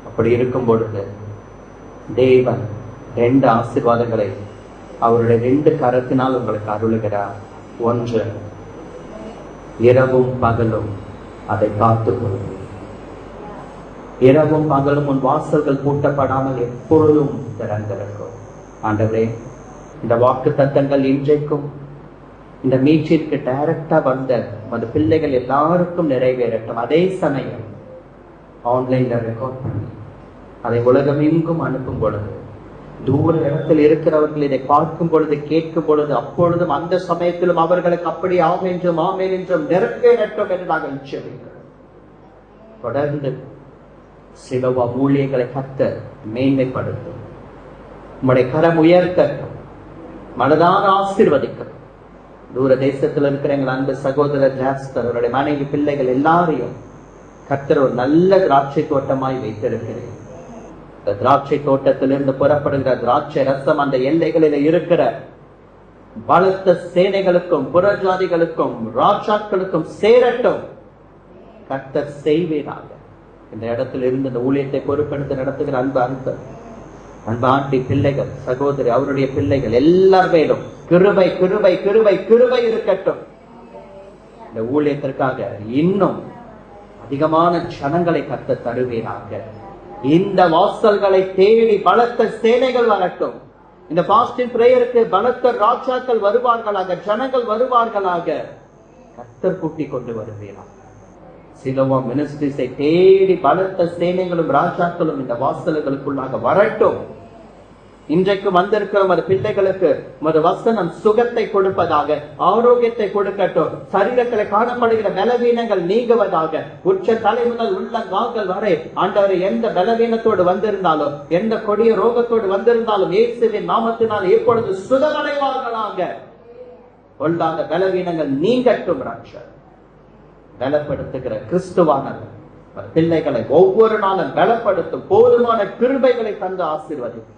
அப்படி இருக்கும் பொழுது தேவன் 2 ஆசீர்வாதங்களை அவருடைய 2 கரத்தினால் உங்களுக்கு அருளுகிறார். 1, இரவும் பகலும் அதை காத்துக்கொள்ளும். இரவும் பகலும் உன் வாசல்கள் பூட்டப்படாமல் எப்பொழுதும் திறந்திருக்கும். ஆண்டவரே, இந்த வாக்கு தத்தங்கள் இன்றைக்கும் இந்த மீட்சிற்கு டைரக்டா வந்த அந்த பிள்ளைகள் எல்லாருக்கும் நிறைவேறட்டும். அதே சமயம் ஆன்லைன்ல ரெக்கார்ட் பண்ணி அதை உலகம் எங்கும் அனுப்பும் பொழுது, தூர இடத்தில் இருக்கிறவர்கள் இதை பார்க்கும் பொழுது, கேட்கும் பொழுது, அப்பொழுதும் அந்த சமயத்திலும் அவர்களுக்கு அப்படி ஆம் என்றும் ஆமேன் என்றும் நிறைவேறட்டும் என்று நாங்கள் நிச்சயிக்கிறோம். தொடர்ந்து சிலவா ஊழியர்களை கத்த மேன்மைப்படுத்தும். உம்முடைய கரம் உயர்த்தட்டும், மனதார ஆசீர்வதிக்கட்டும். தூர தேசத்தில் இருக்கிற எங்கள் அன்பு சகோதரர் ஜாஸ்பர், அவருடைய மனைவி, பிள்ளைகள் எல்லாரையும் கர்த்தர் ஒரு நல்ல திராட்சை தோட்டமாய் வைத்திருக்கிறேன். இந்த திராட்சை தோட்டத்திலிருந்து புறப்படுகிற திராட்சை ரசம் அந்த எல்லைகளில் இருக்கிற பலத்த சேனைகளுக்கும் புறஜாதிகளுக்கும் ராஜாக்களுக்கும் சேரட்டும். கர்த்தர் செய்வீராக. இந்த இடத்தில் இருந்து இந்த ஊழியத்தை பொறுப்பெடுத்து நடத்துகிற அன்பு ஆண்டி, பிள்ளைகள், சகோதரி, அவருடைய பிள்ளைகள் எல்லார் மேலும் கிருபை கிருபை கிருபை கிருபை இருக்கட்டும். இந்த ஊழியத்திற்காக இன்னும் அதிகமான ஜனங்களை கர்த்தர் தருவீராக. இந்த வாசல்களை தேடி பலத்த சேனைகள் வரட்டும். இந்த பாஸ்டிங் பிரேயருக்கு பலத்த ராஜாக்கள் வருவார்களாக, ஜனங்கள் வருவார்களாக. கர்த்தர் கூட்டிக் கொண்டு வருவீராக. சிலோவா மினிஸ்ட்ரிஸை தேடி பலத்த சேனைகளும் ராஜாக்களும் இந்த வாசல்களுக்குள்ளாக வரட்டும். இன்றைக்கு வந்திருக்கிற ஒரு பிள்ளைகளுக்கு ஒரு வசனம் சுகத்தை கொடுப்பதாக, ஆரோக்கியத்தை கொடுக்கட்டும். சரீரத்தில் காணப்படுகிற பலவீனங்கள் நீங்குவதாக. உச்ச தலை முதல் உள்ளங்கால்கள் வரை ஆண்டவரை எந்த பலவீனத்தோடு வந்திருந்தாலும், எந்த கொடிய ரோகத்தோடு வந்திருந்தாலும் இயேசுவின் நாமத்தினால் எப்பொழுது சுகமடைவார்களாக. கொள்ளாத பலவீனங்கள் நீங்கட்டும். ராட்சர் பலப்படுத்துகிற கிறிஸ்துவானவர் பிள்ளைகளை ஒவ்வொரு நாளும் பலப்படுத்தும் போதுமான கிருபைகளை தந்து ஆசீர்வதிக்கும்.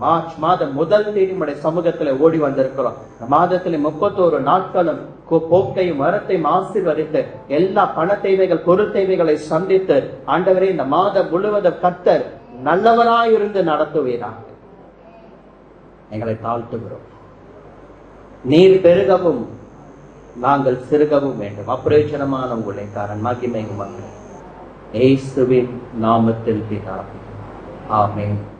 மார்ச் மாதம் 1 தேதி சமூகத்துல ஓடி வந்திருக்கிறோம். மாதத்துல 31 நாட்களும் போக்கையும் வரத்தையும் ஆசீர்வதித்து எல்லா பண தேவைகள், பொருள் தேவைகளை சந்தித்து ஆண்டவரே இந்த மாதம் முழுவதும் கர்த்தர் நல்லவராயிருந்து நடத்துவீராக. எங்களை தாழ்த்துகிறோம். நீர் பெருகவும் நாங்கள் சிறுகவும் வேண்டும். அப்பிரயோஜனமான ஊழியக்காரன் மகிமை உமக்கு. இயேசுவின் நாமத்தில் பிதாவே. ஆமென்.